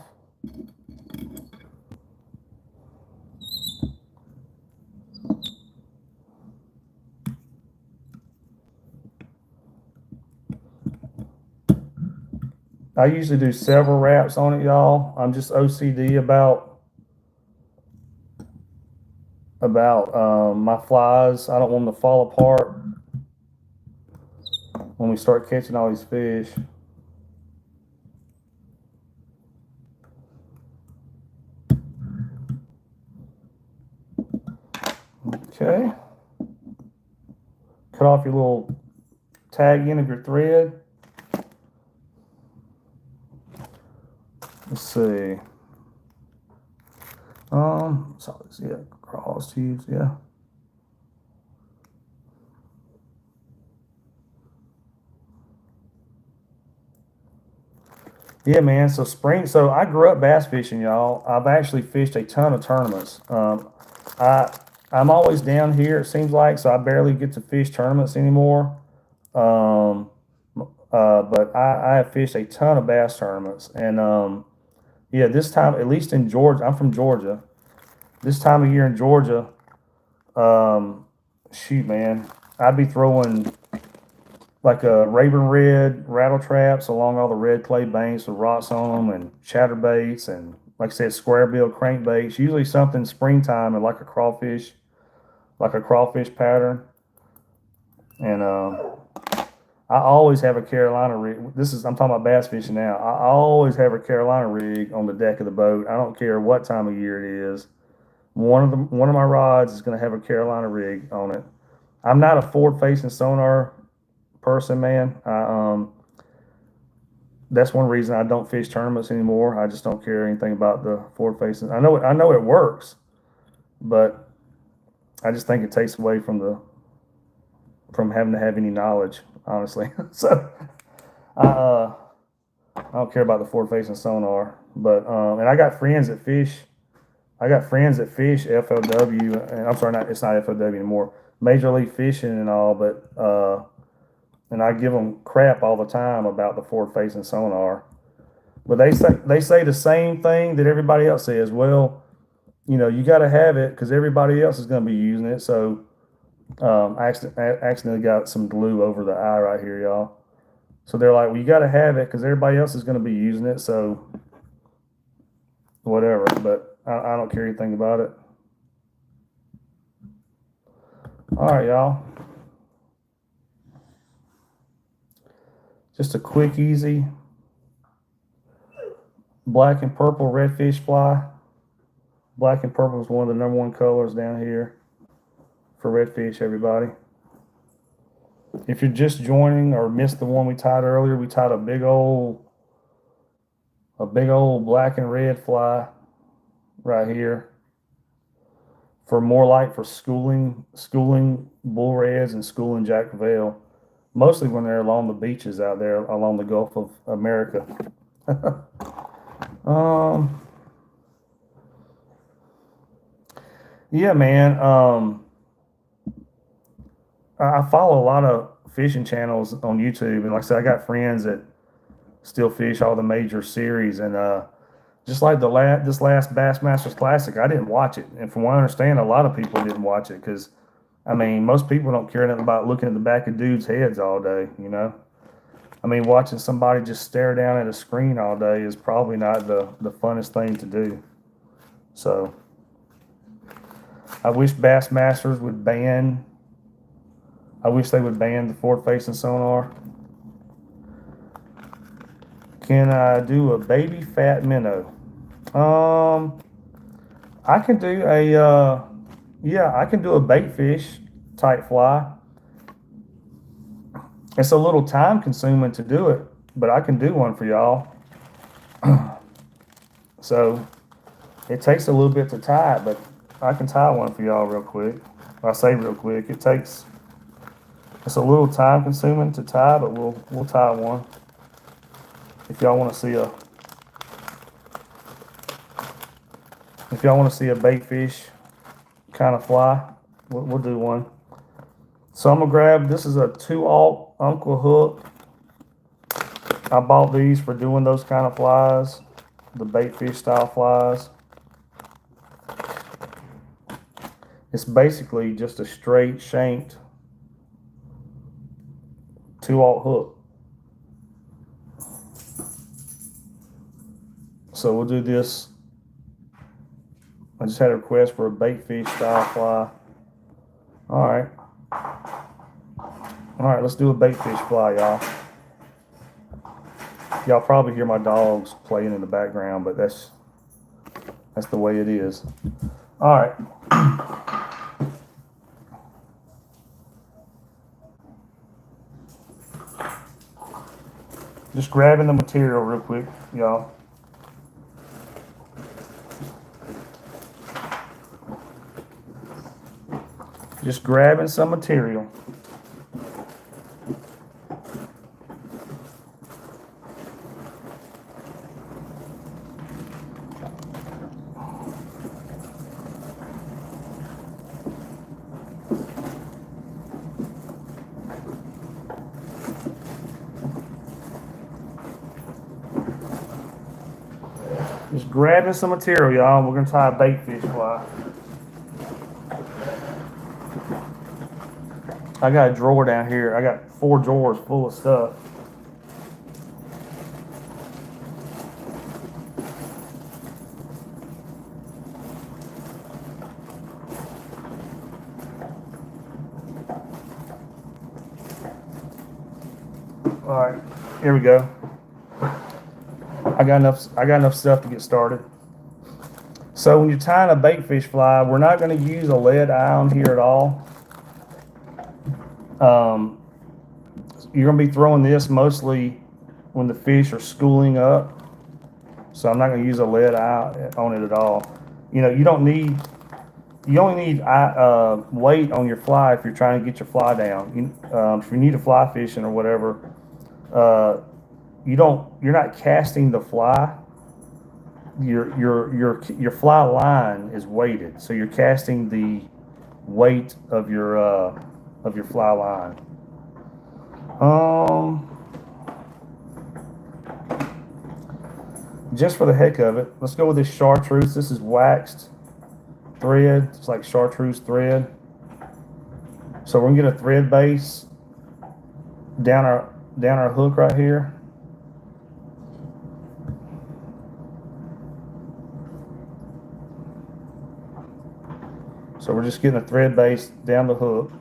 I usually do several wraps on it, y'all. I'm just OCD about my flies. I don't want them to fall apart when we start catching all these fish. Okay. Cut off your little tag end of your thread. Let's see. So yeah, cross tubes, yeah. Yeah, man. So I grew up bass fishing, y'all. I've actually fished a ton of tournaments. I'm always down here, it seems like, so I barely get to fish tournaments anymore. But I have fished a ton of bass tournaments, and yeah, this time, at least in Georgia, I'm from Georgia. This time of year in Georgia, shoot, man, I'd be throwing like a Rayburn red rattle traps along all the red clay banks with rocks on them and chatterbaits and, like I said, square bill crankbaits. Usually something springtime and like a crawfish pattern. And I always have a Carolina rig. I'm talking about bass fishing now. I always have a Carolina rig on the deck of the boat. I don't care what time of year it is. One of my rods is going to have a Carolina rig on it. I'm not a forward-facing sonar person, man. That's one reason I don't fish tournaments anymore. I just don't care anything about the forward-facing. I know it works, but I just think it takes away from having to have any knowledge, honestly. So I don't care about the forward-facing sonar, but and I got friends that fish. I got friends that fish FLW, and I'm sorry, it's not FLW anymore. Major League Fishing and all, but and I give them crap all the time about the forward-facing sonar. But they say the same thing that everybody else says. Well, you know, you got to have it because everybody else is going to be using it. So I accidentally got some glue over the eye right here, y'all. So they're like, well, you got to have it because everybody else is going to be using it. So whatever. But I don't care anything about it. All right, y'all. Just a quick, easy black and purple redfish fly. Black and purple is one of the #1 colors down here for redfish, everybody. If you're just joining or missed the one we tied earlier, we tied a big old black and red fly right here for more light for schooling bull reds and schooling Jack Crevalle, mostly when they're along the beaches out there along the Gulf of America. Yeah, man. I follow a lot of fishing channels on YouTube, and like I said, I got friends that still fish all the major series, and just like this last Bassmasters Classic, I didn't watch it, and from what I understand, a lot of people didn't watch it because, I mean, most people don't care nothing about looking at the back of dudes' heads all day, you know. I mean, watching somebody just stare down at a screen all day is probably not the funnest thing to do. So, I wish Bassmasters would ban. I wish they would ban the forward-facing sonar. Can I do a baby fat minnow? I can do a yeah, I can do a bait fish type fly. It's a little time consuming to do it, but I can do one for y'all. So it takes a little bit to tie it, but I can tie one for y'all real quick. I say real quick. It's a little time consuming to tie, but we'll tie one. If y'all want to see a bait fish kind of fly, we'll do one. So I'm gonna grab, this is a 2-aught Uncle Hook. I bought these for doing those kind of flies, the bait fish style flies. It's basically just a straight shanked 2-aught hook. So we'll do this. I just had a request for a bait fish style fly. All right, let's do a bait fish fly, y'all. Y'all probably hear my dogs playing in the background, but that's the way it is. All right. Just grabbing the material real quick, y'all. Just grabbing some material. Just grabbing some material, y'all. We're gonna tie a bait fish fly. I got a drawer down here. I got 4 drawers full of stuff. All right, here we go. I got enough stuff to get started. So when you're tying a bait fish fly, we're not going to use a lead eye on here at all. You're going to be throwing this mostly when the fish are schooling up. So I'm not going to use a lead eye on it at all. You know, you only need weight on your fly if you're trying to get your fly down. If you need a fly fishing or whatever, you're not casting the fly. Your fly line is weighted, so you're casting the weight of your fly line. Just for the heck of it, let's go with this chartreuse. This is waxed thread. It's like chartreuse thread. So we're gonna get a thread base down our hook right here. So we're just getting a thread base down the hook.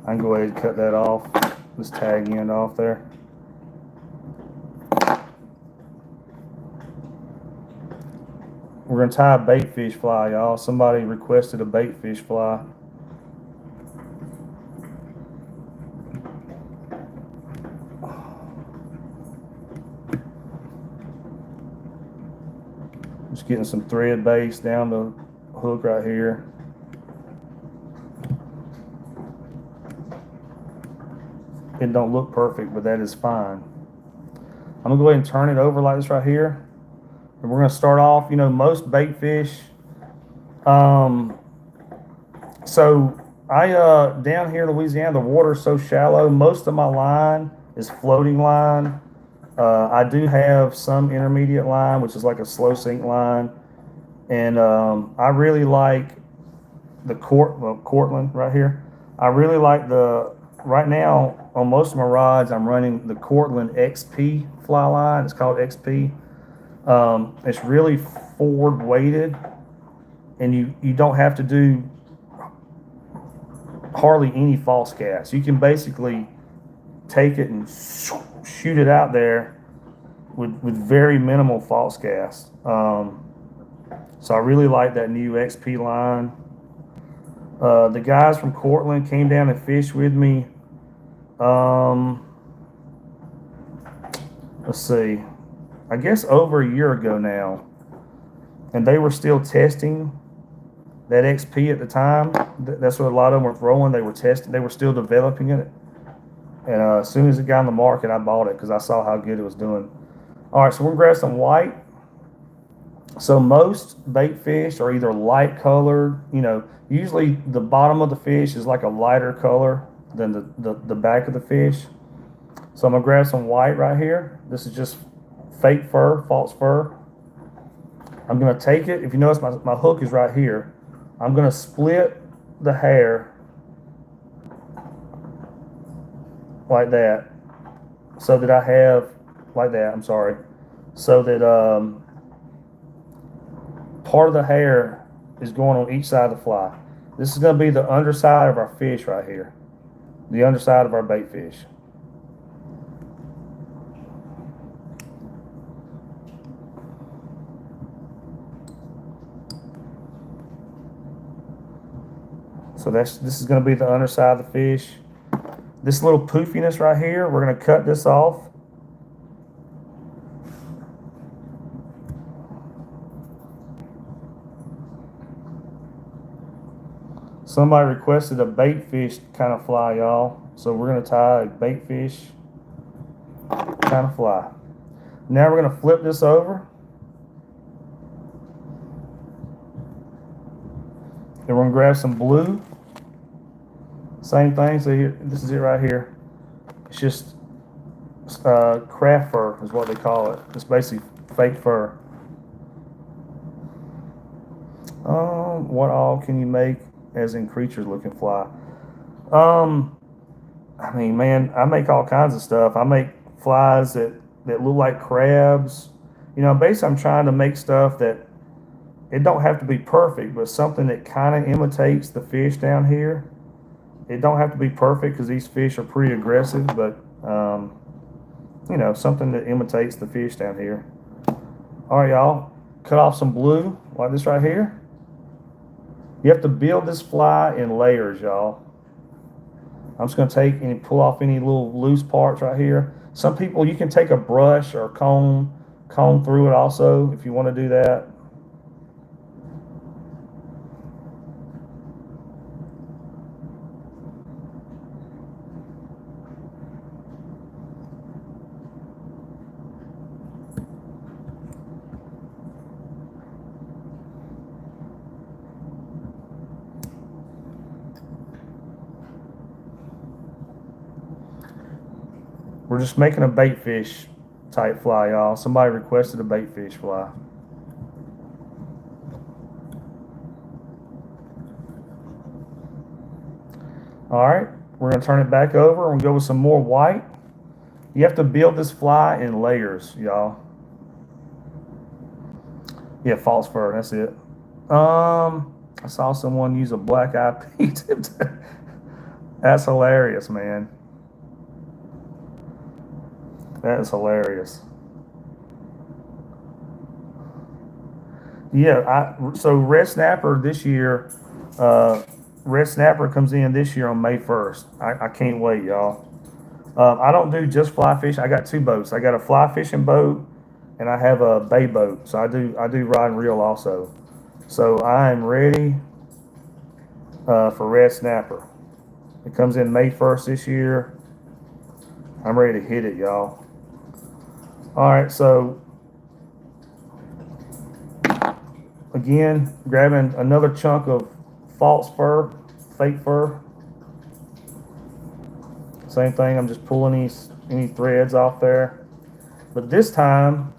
I can go ahead and cut that off, this tag end off there. We're going to tie a bait fish fly, y'all. Somebody requested a bait fish fly. Just getting some thread base down the hook right here. It don't look perfect, but that is fine. I'm going to go ahead and turn it over like this right here. And we're going to start off, most bait fish. So I, down here in Louisiana, the water's so shallow, most of my line is floating line. I do have some intermediate line, which is like a slow sink line. And I really like the Cortland right here. I really like right now on most of my rods, I'm running the Cortland XP fly line. It's called XP. It's really forward weighted, and you don't have to do hardly any false cast. You can basically take it and shoot it out there with very minimal false cast. So I really like that new XP line. The guys from Cortland came down and fished with me. Let's see, I guess over a year ago now, and they were still testing that XP at the time. That's what a lot of them were throwing. They were testing. They were still developing it. And as soon as it got on the market, I bought it because I saw how good it was doing. All right, so we're gonna grab some white. So most bait fish are either light colored. Usually the bottom of the fish is like a lighter color than the back of the fish. So I'm gonna grab some white right here. This is just fake fur, false fur. I'm gonna take it. If you notice, my hook is right here. I'm gonna split the hair like that, so that I have like that. I'm sorry, so that part of the hair is going on each side of the fly. This is gonna be the underside of our fish right here, the underside of our bait fish. So this is going to be the underside of the fish. This little poofiness right here, we're going to cut this off. Somebody requested a bait fish kind of fly, y'all. So we're going to tie a bait fish kind of fly. Now we're going to flip this over. And we're going to grab some blue. Same thing. So here, this is it right here. It's just craft fur is what they call it. It's basically fake fur. What all can you make as in creatures looking fly? I mean, man, I make all kinds of stuff. I make flies that look like crabs. Basically I'm trying to make stuff that it don't have to be perfect, but something that kind of imitates the fish down here. It don't have to be perfect because these fish are pretty aggressive, but something that imitates the fish down here. All right, y'all, cut off some blue like this right here. You have to build this fly in layers, y'all. I'm just going to take and pull off any little loose parts right here. Some people, you can take a brush or comb through it also if you want to do that. We're just making a bait fish type fly, y'all. Somebody requested a bait fish fly. All right, we're gonna turn it back over and go with some more white. You have to build this fly in layers, y'all. Yeah, false fur, that's it. I saw someone use a black eye pea tip. That's hilarious, man. That is hilarious. Yeah, so red snapper this year, uh, red snapper comes in this year on May 1st. I can't wait, y'all. I don't do just fly fishing. I got two boats. I got a fly fishing boat, and I have a bay boat. So I do rod and reel also. So I am ready for red snapper. It comes in May 1st this year. I'm ready to hit it, y'all. All right, so again, grabbing another chunk of false fur, fake fur. Same thing, I'm just pulling any threads off there. But this time,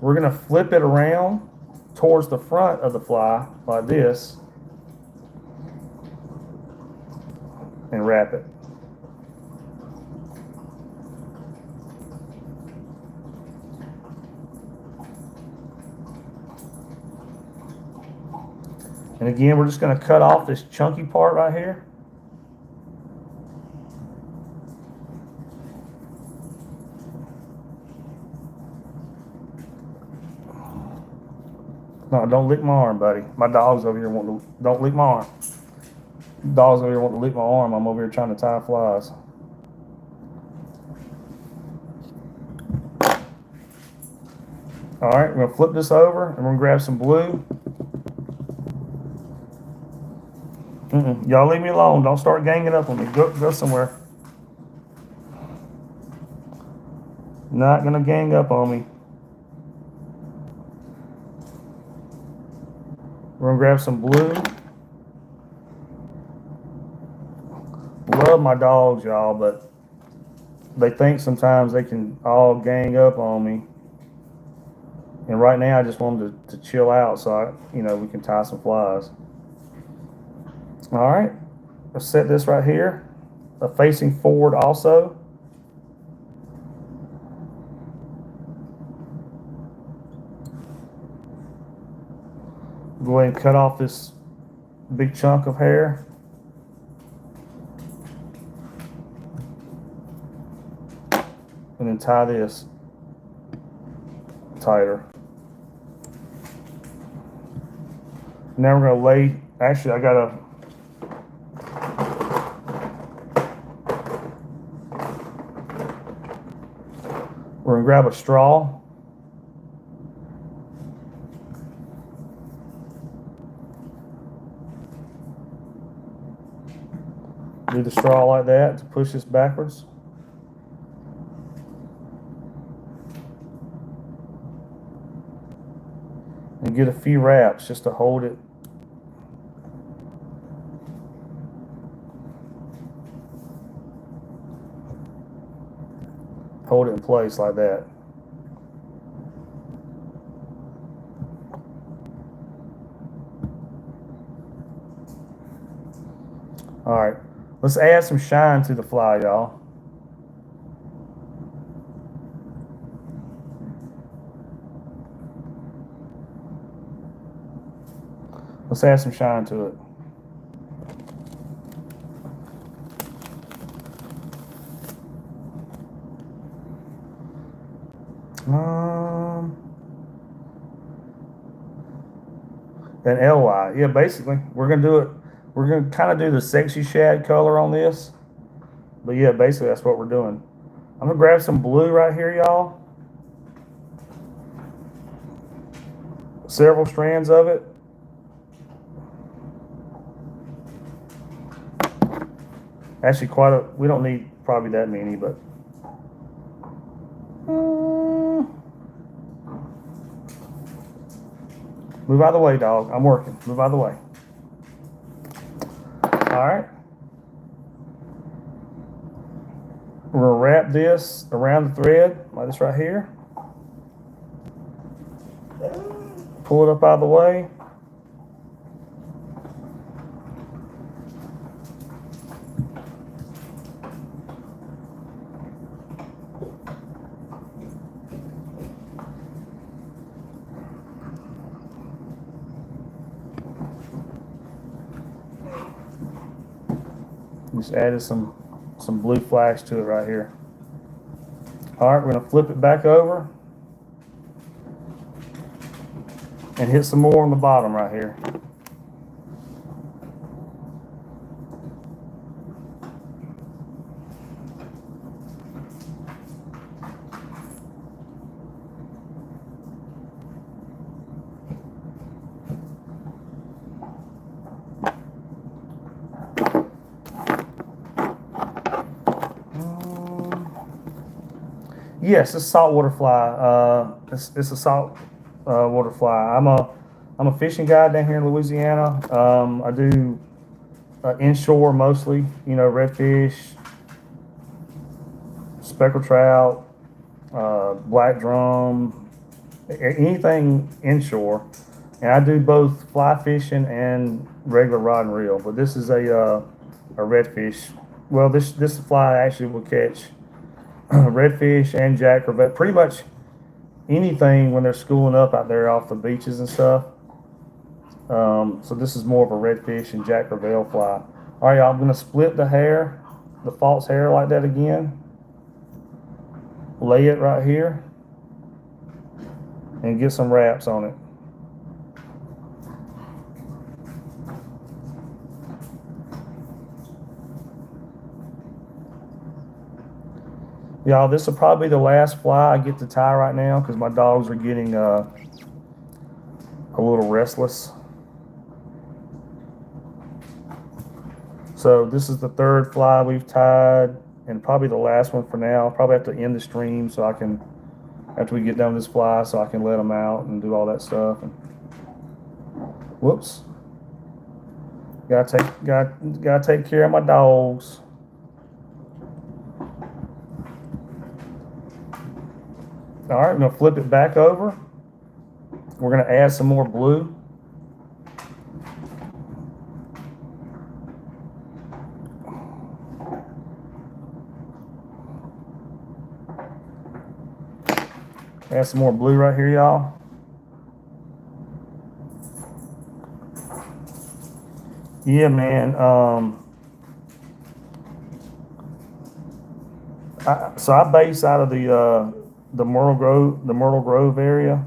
we're gonna flip it around towards the front of the fly like this and wrap it. And again, we're just gonna cut off this chunky part right here. No, don't lick my arm, buddy. My dog's over here wanting to, don't lick my arm. Dog's over here wanting to lick my arm. I'm over here trying to tie flies. All right, we're gonna flip this over and we're gonna grab some blue. Y'all leave me alone. Don't start ganging up on me. Go somewhere. Not gonna gang up on me. We're gonna grab some blue. Love my dogs, y'all, but they think sometimes they can all gang up on me. And right now, I just want them to chill out so we can tie some flies. All right, let's set this right here, facing forward also. Go ahead and cut off this big chunk of hair. And then tie this tighter. Now we're gonna lay, actually we're gonna grab a straw. Do the straw like that to push this backwards. And get a few wraps just to hold it. Hold it in place like that. All right, let's add some shine to the fly, y'all. Let's add some shine to it. And LY, yeah, basically, we're gonna do it. We're gonna kind of do the sexy shad color on this, but yeah, basically that's what we're doing. I'm gonna grab some blue right here, y'all. Several strands of it. Actually, we don't need probably that many, but move out of the way, dog. I'm working. Move out of the way. All right. We're gonna wrap this around the thread like this right here. Pull it up out of the way. Just added some blue flash to it right here. All right, we're gonna flip it back over and hit some more on the bottom right here. Yes, it's saltwater fly. It's a salt water fly. I'm a fishing guide down here in Louisiana. I do inshore mostly. You know, redfish, speckled trout, black drum, anything inshore. And I do both fly fishing and regular rod and reel. But this is a redfish. Well, this fly actually will catch redfish and jack crevalle, pretty much anything when they're schooling up out there off the beaches and stuff. So this is more of a redfish and jack crevalle fly. All right, y'all, I'm gonna split the hair, the false hair like that again. Lay it right here and get some wraps on it. Y'all, this will probably be the last fly I get to tie right now because my dogs are getting a little restless. So this is the third fly we've tied and probably the last one for now. I'll probably have to end the stream so I can, after we get done with this fly, so I can let them out and do all that stuff. And, whoops. Gotta take care of my dogs. All right, I'm gonna flip it back over. We're gonna add some more blue. Add some more blue right here, y'all. Yeah, man. So I base out of the Myrtle Grove area,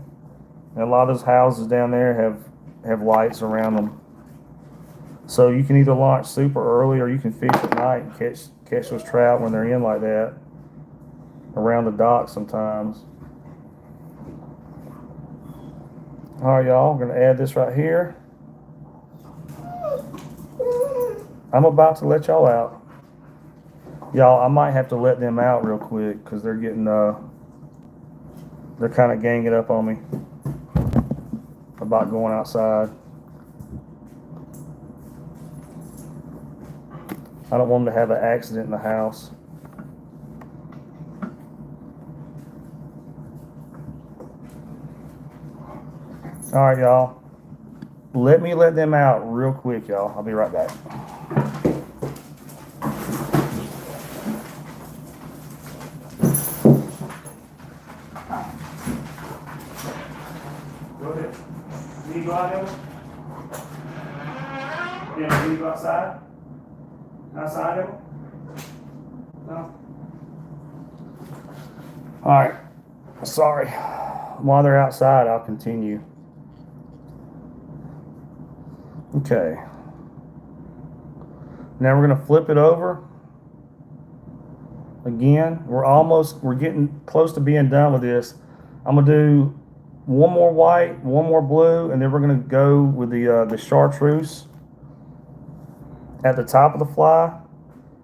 and a lot of those houses down there have lights around them. So you can either launch super early or you can fish at night and catch those trout when they're in like that around the dock sometimes. All right, y'all, we're gonna add this right here. I'm about to let y'all out. Y'all, I might have to let them out real quick because they're getting they're kind of ganging up on me about going outside. I don't want them to have an accident in the house. All right, y'all. Let me let them out real quick, y'all. I'll be right back. Go ahead. Can you go out there? Yeah, can you go outside? Outside of it? No? All right. Sorry. While they're outside, I'll continue. Okay. Now we're going to flip it over. Again, we're getting close to being done with this. I'm going to do one more white, one more blue, and then we're going to go with the chartreuse at the top of the fly,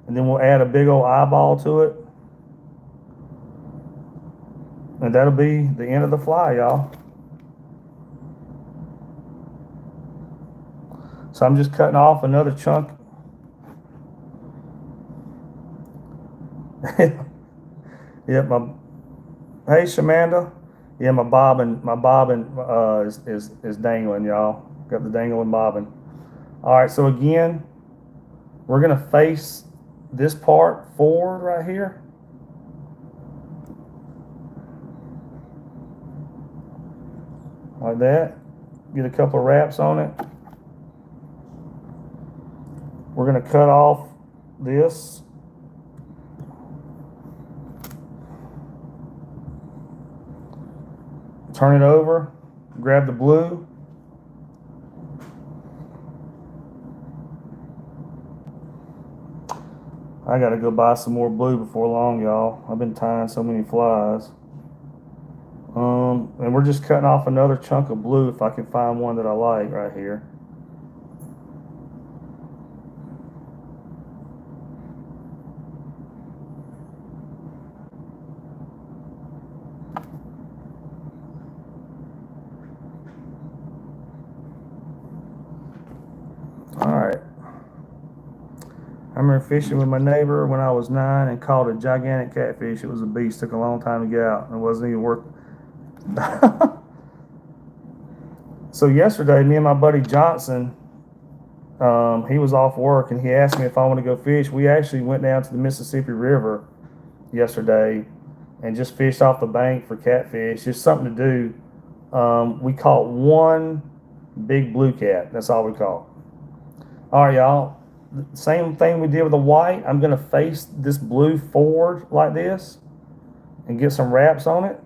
and then we'll add a big old eyeball to it. And that'll be the end of the fly, y'all. So I'm just cutting off another chunk. Yep, hey Shamanda. Yeah, my bobbin is dangling, y'all. Got the dangling bobbin. All right, so again, we're gonna face this part forward right here. Like that. Get a couple of wraps on it. We're gonna cut off this. Turn it over, grab the blue. I gotta go buy some more blue before long, y'all. I've been tying so many flies. And we're just cutting off another chunk of blue if I can find one that I like right here. Alright. I remember fishing with my neighbor when I was 9 and caught a gigantic catfish. It was a beast. Took a long time to get out. It wasn't even worth. So yesterday, me and my buddy Johnson, he was off work and he asked me if I want to go fish. We actually went down to the Mississippi River yesterday and just fished off the bank for catfish. Just something to do. We caught one big blue cat. That's all we caught. All right, y'all. Same thing we did with the white. I'm going to face this blue forward like this and get some wraps on it.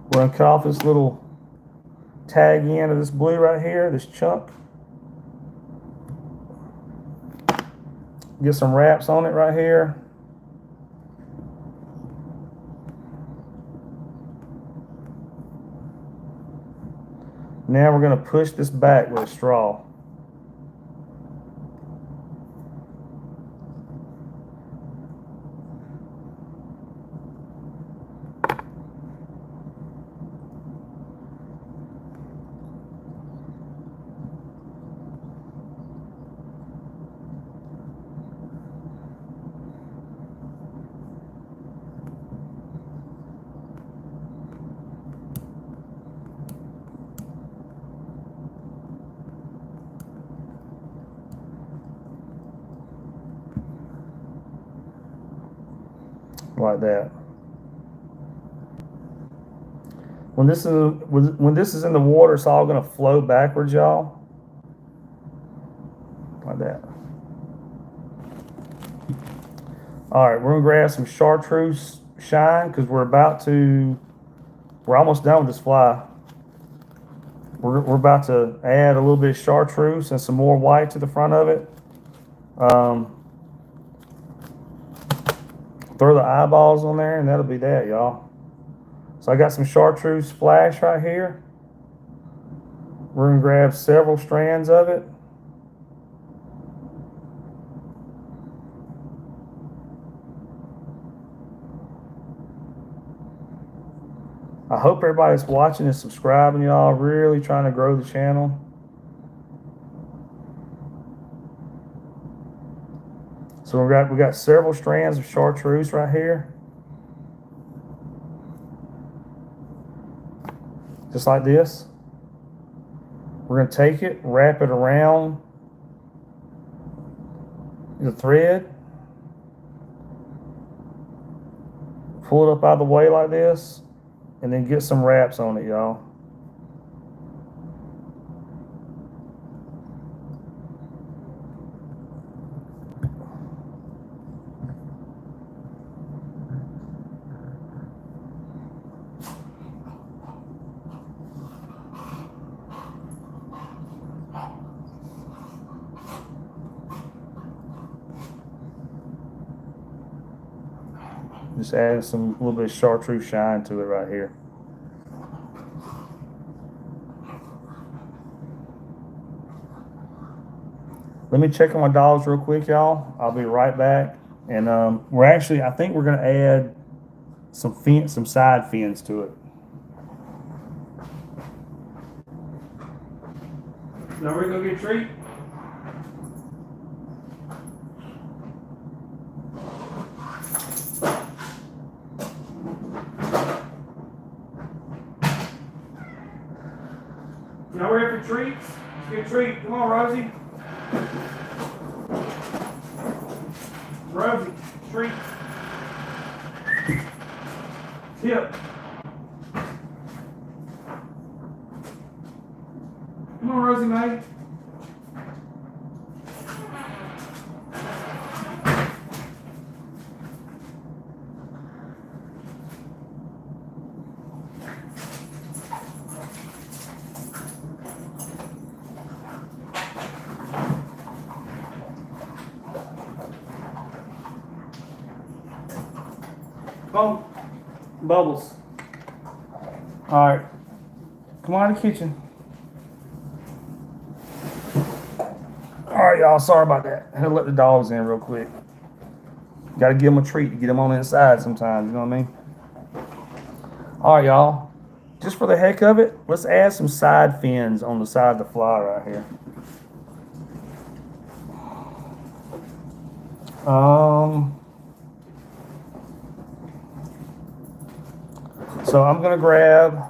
We're going to cut off this little tag end of this blue right here, this chunk. Get some wraps on it right here. Now we're going to push this back with a straw. Like that. When this is in the water, it's all going to flow backwards, y'all. Like that. All right, we're going to grab some chartreuse shine because we're almost done with this fly. We're about to add a little bit of chartreuse and some more white to the front of it. Throw the eyeballs on there and that'll be that, y'all. So I got some chartreuse flash right here. We're going to grab several strands of it. I hope everybody's watching and subscribing, y'all. Really trying to grow the channel. So we got several strands of chartreuse right here. Just like this. We're going to take it, wrap it around the thread. Pull it up out of the way like this. And then get some wraps on it, y'all. Just adding some little bit of chartreuse shine to it right here. Let me check on my dogs real quick, y'all. I'll be right back. And I think we're gonna add some side fins to it. Now we're gonna get a treat. Y'all ready for treats? Let's get a treat. Come on, Rosie. Rosie, treat. Tip. Come on, Rosie Mae. Oh, Bubbles. All right. Come on in the kitchen. All right, y'all. Sorry about that. I had to let the dogs in real quick. Got to give them a treat to get them on the inside sometimes. You know what I mean? All right, y'all. Just for the heck of it, let's add some side fins on the side of the fly right here. So I'm gonna grab,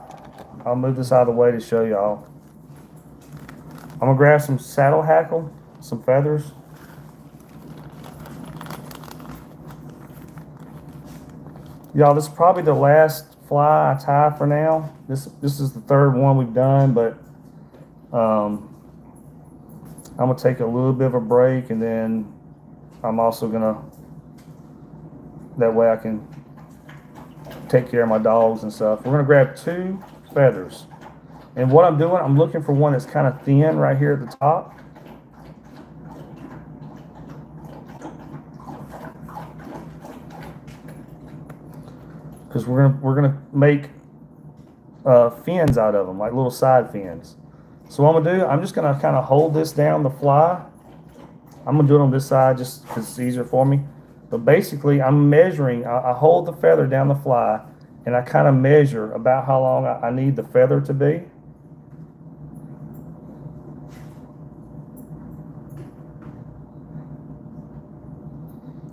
I'll move this out of the way to show y'all. I'm gonna grab some saddle hackle, some feathers. Y'all, this is probably the last fly I tie for now. This is the third one we've done, but I'm gonna take a little bit of a break, and then I'm also gonna, that way I can take care of my dogs and stuff. We're gonna grab 2 feathers. And what I'm doing, I'm looking for one that's kind of thin right here at the top. Because we're gonna make fins out of them, like little side fins. So what I'm gonna do, I'm just gonna kind of hold this down the fly. I'm gonna do it on this side just because it's easier for me. But basically, I'm measuring. I hold the feather down the fly, and I kind of measure about how long I need the feather to be.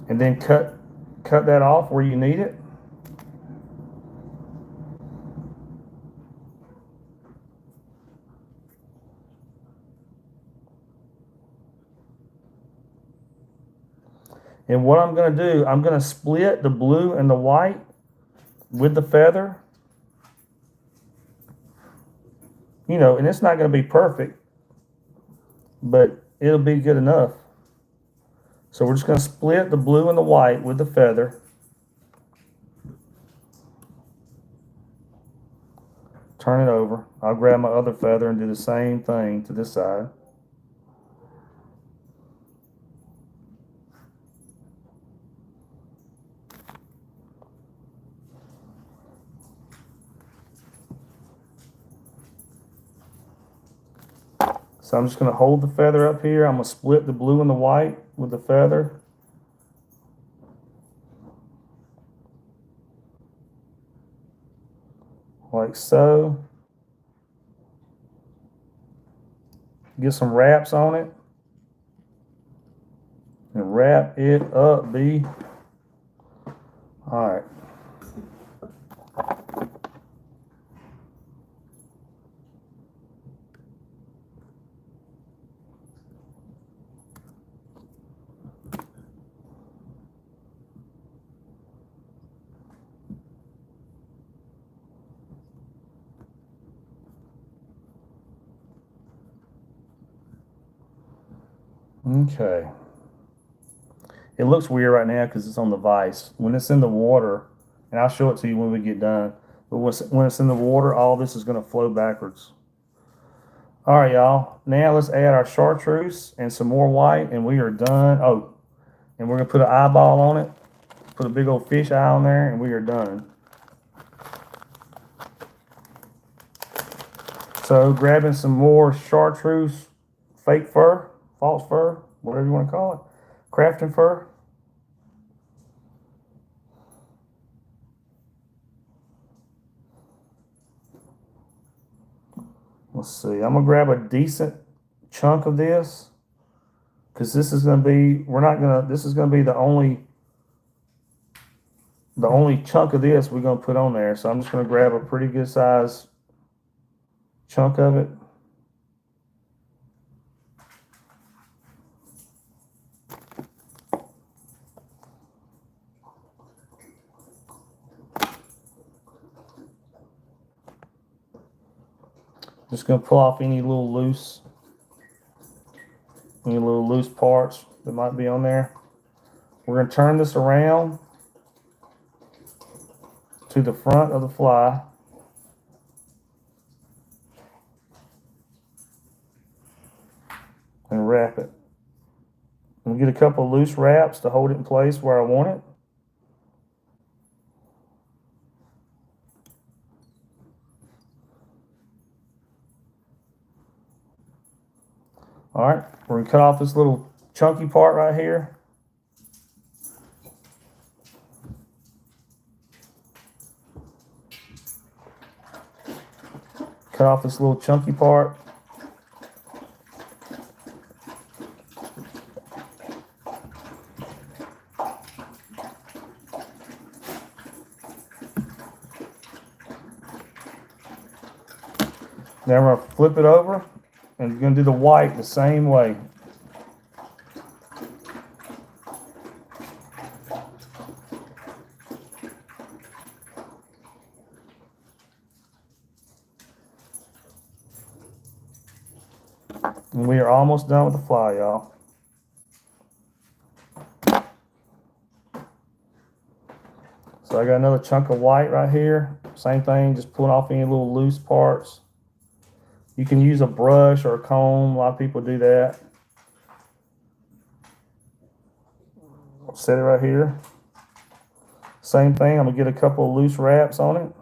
And then cut that off where you need it. And what I'm going to do, I'm going to split the blue and the white with the feather. You know, and it's not going to be perfect, but it'll be good enough. So we're just going to split the blue and the white with the feather. Turn it over. I'll grab my other feather and do the same thing to this side. So I'm just going to hold the feather up here. I'm going to split the blue and the white with the feather. Like so. Get some wraps on it. And wrap it up, B. All right. Okay. It looks weird right now because it's on the vise. When it's in the water, and I'll show it to you when we get done, but when it's in the water, all this is going to flow backwards. All right, y'all. Now let's add our chartreuse and some more white, and we are done. Oh, and we're going to put an eyeball on it. Put a big old fish eye on there, and we are done. So grabbing some more chartreuse, fake fur, false fur, whatever you want to call it, crafting fur. Let's see, I'm gonna grab a decent chunk of this because this is gonna be, this is gonna be the only chunk of this we're gonna put on there. So I'm just gonna grab a pretty good size chunk of it. Just gonna pull off any little loose parts that might be on there. We're gonna turn this around to the front of the fly. And wrap it. And get a couple of loose wraps to hold it in place where I want it. All right, we're gonna cut off this little chunky part right here. Cut off this little chunky part. Then we're gonna flip it over and we're gonna do the white the same way. And we are almost done with the fly, y'all. So I got another chunk of white right here. Same thing, just pulling off any little loose parts. You can use a brush or a comb. A lot of people do that. I'll set it right here. Same thing, I'm gonna get a couple of loose wraps on it.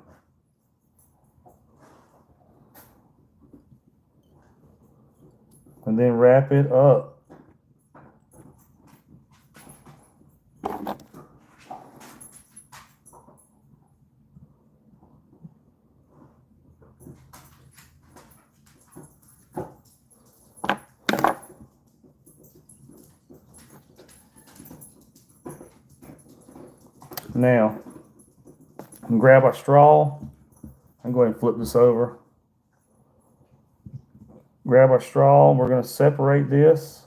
And then wrap it up. Now, I'm gonna grab our straw. I'm going to flip this over. Grab our straw. We're going to separate this.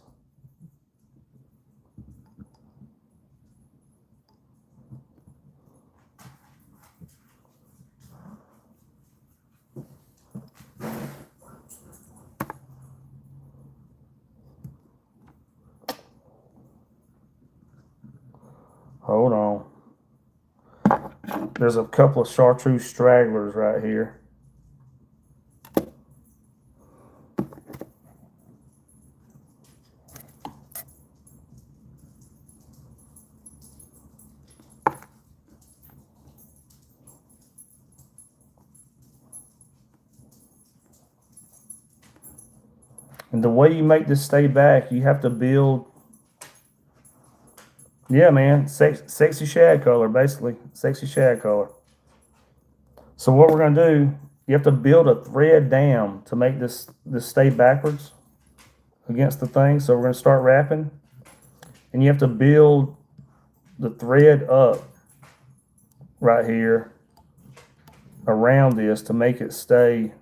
Hold on. There's a couple of chartreuse stragglers right here. And the way you make this stay back, you have to build. Yeah, man, sexy shad color, basically, sexy shad color. So what we're gonna do, you have to build a thread dam to make this stay backwards against the thing. So we're gonna start wrapping, and you have to build the thread up right here around this to make it stay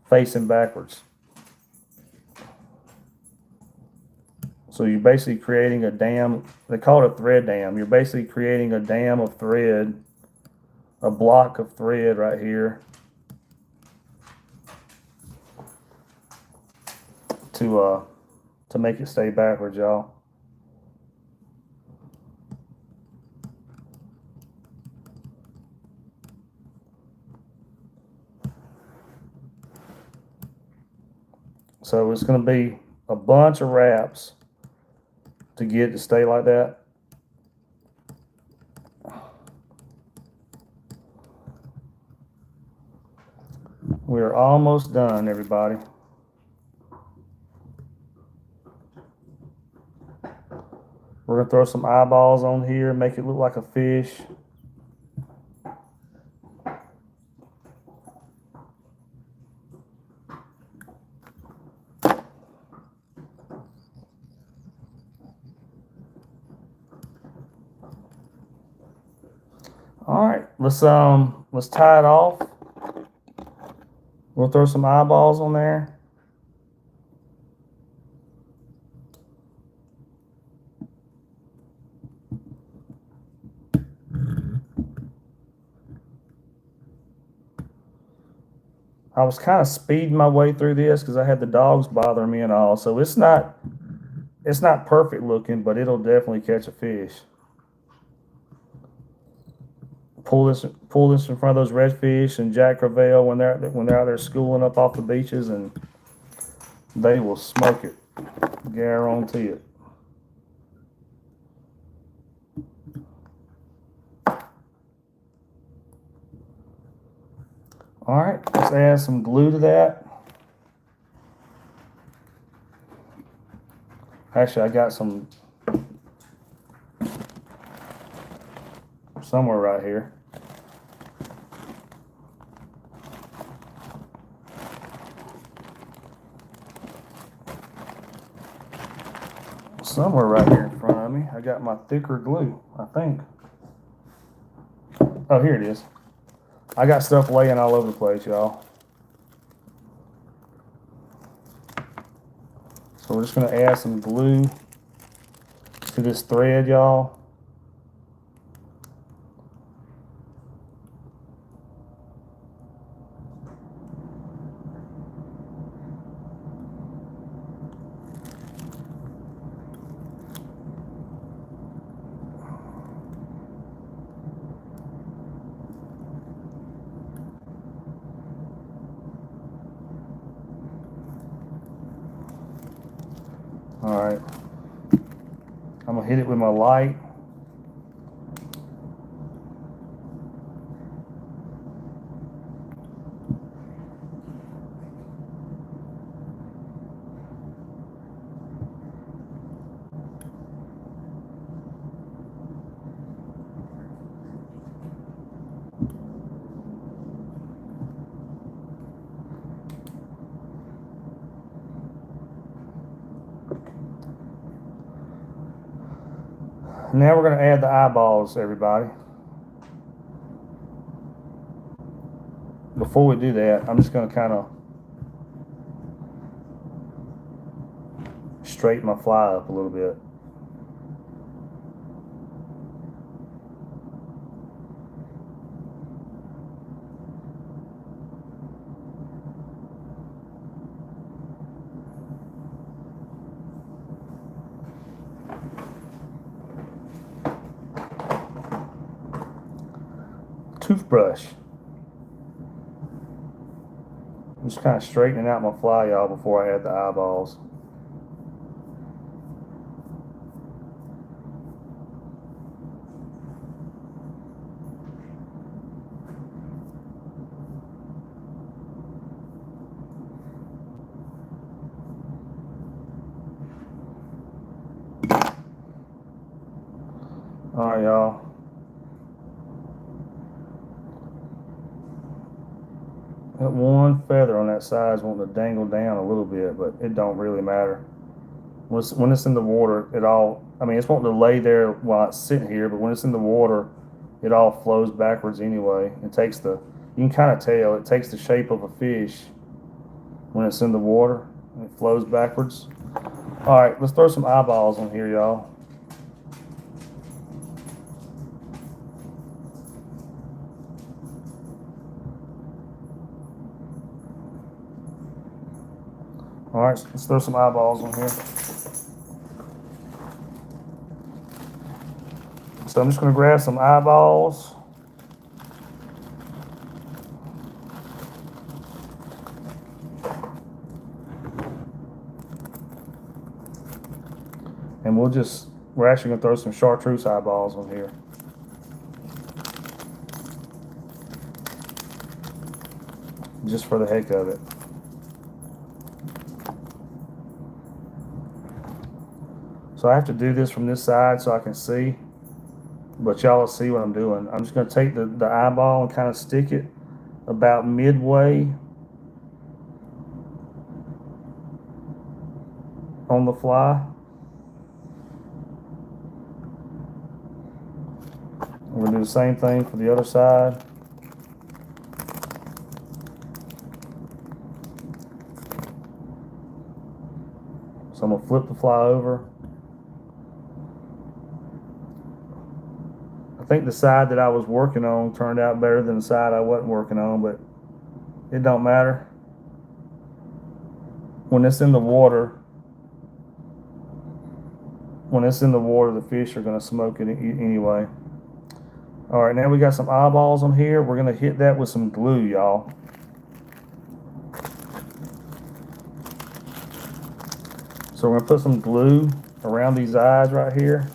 facing backwards. So you're basically creating a dam. They call it a thread dam. You're basically creating a dam of thread, a block of thread right here to make it stay backwards, y'all. So it's going to be a bunch of wraps to get it to stay like that. We're almost done, everybody. We're gonna throw some eyeballs on here, make it look like a fish. All right, let's tie it off. We'll throw some eyeballs on there. I was kind of speeding my way through this because I had the dogs bothering me and all. So it's not perfect looking, but it'll definitely catch a fish. Pull this in front of those redfish and Jack Crevalle when they're out there schooling up off the beaches, and they will smoke it. Guarantee it. All right, let's add some glue to that. Actually, I got some somewhere right here. Somewhere right here in front of me. I got my thicker glue, I think. Oh, here it is. I got stuff laying all over the place, y'all. So we're just going to add some glue to this thread, y'all. All right. I'm going to hit it with my light. Now we're going to add the eyeballs, everybody. Before we do that, I'm just going to kind of straighten my fly up a little bit. Toothbrush. I'm just kind of straightening out my fly, y'all, before I add the eyeballs. All right, y'all. That one feather on that side is wanting to dangle down a little bit, but it don't really matter. When it's in the water, it's wanting to lay there while it's sitting here, but when it's in the water, it all flows backwards anyway. You can kind of tell, it takes the shape of a fish when it's in the water, and it flows backwards. All right, let's throw some eyeballs on here, y'all. All right, let's throw some eyeballs on here. So I'm just going to grab some eyeballs. And we're actually going to throw some chartreuse eyeballs on here. Just for the heck of it. So I have to do this from this side so I can see, but y'all will see what I'm doing. I'm just going to take the eyeball and kind of stick it about midway on the fly. We're going to do the same thing for the other side. So I'm going to flip the fly over. I think the side that I was working on turned out better than the side I wasn't working on, but It don't matter. When it's in the water, the fish are going to smoke it anyway. All right, now we got some eyeballs on here. We're going to hit that with some glue, y'all. So we're going to put some glue around these eyes right here.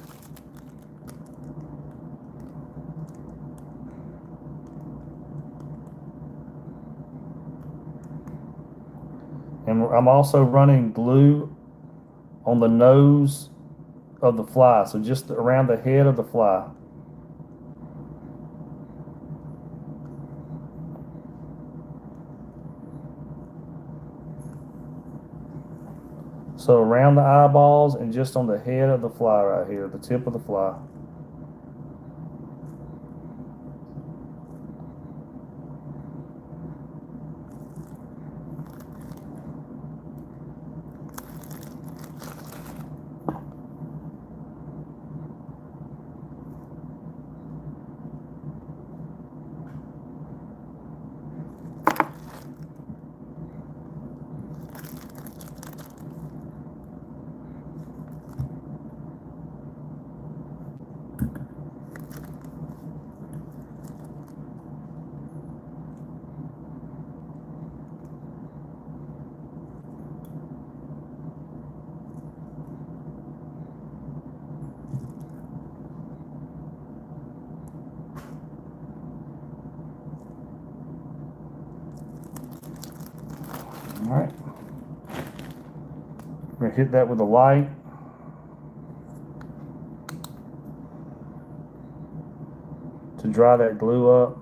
And I'm also running glue on the nose of the fly, so just around the head of the fly. So around the eyeballs and just on the head of the fly right here, the tip of the fly. All right. We're going to hit that with a light. To dry that glue up.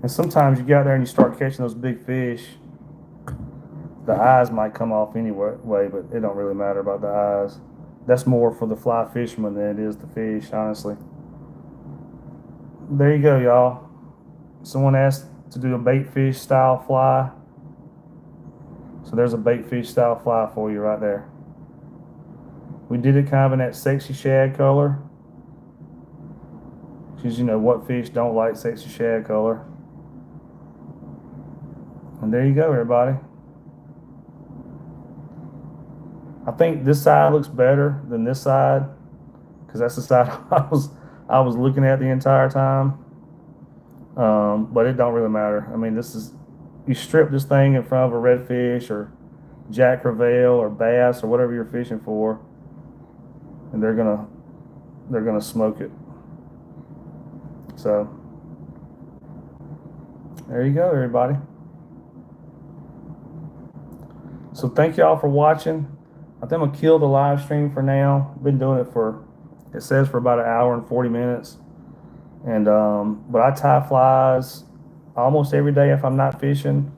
And sometimes you get out there and you start catching those big fish, the eyes might come off anyway, but it don't really matter about the eyes. That's more for the fly fisherman than it is the fish, honestly. There you go, y'all. Someone asked to do a bait fish style fly. So there's a bait fish style fly for you right there. We did it kind of in that sexy shad color. Because you know what fish don't like sexy shad color. And there you go, everybody. I think this side looks better than this side, because that's the side I was looking at the entire time. But it don't really matter. I mean, you strip this thing in front of a redfish or jack crevalle or bass or whatever you're fishing for, and they're gonna smoke it. So there you go, everybody. So thank y'all for watching. I think I'm gonna kill the live stream for now. I've been doing it it says for about 1 hour and 40 minutes. And but I tie flies almost every day if I'm not fishing.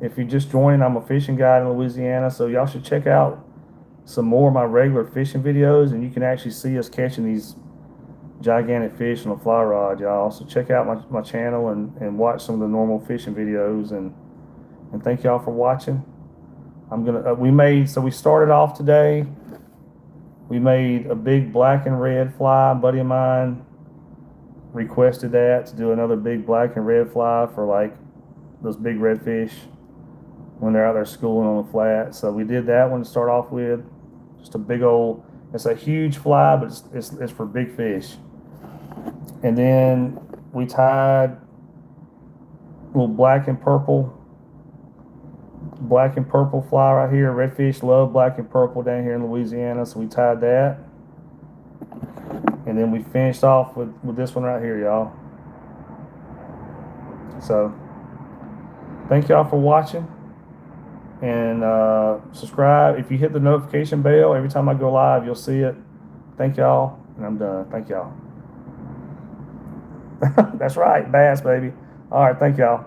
If you're just joining, I'm a fishing guide in Louisiana, so y'all should check out some more of my regular fishing videos, and you can actually see us catching these gigantic fish on a fly rod, y'all. So check out my channel and watch some of the normal fishing videos, and thank y'all for watching. We started off today. We made a big black and red fly. A buddy of mine requested that to do another big black and red fly for like those big redfish when they're out there schooling on the flat. So we did that one to start off with. Just a big old, it's a huge fly, but it's for big fish. And then we tied a little black and purple fly right here. Redfish love black and purple down here in Louisiana, so we tied that. And then we finished off with this one right here, y'all. So thank y'all for watching, and subscribe. If you hit the notification bell, every time I go live, you'll see it. Thank y'all. And I'm done. Thank y'all. That's right, bass, baby. All right, thank y'all.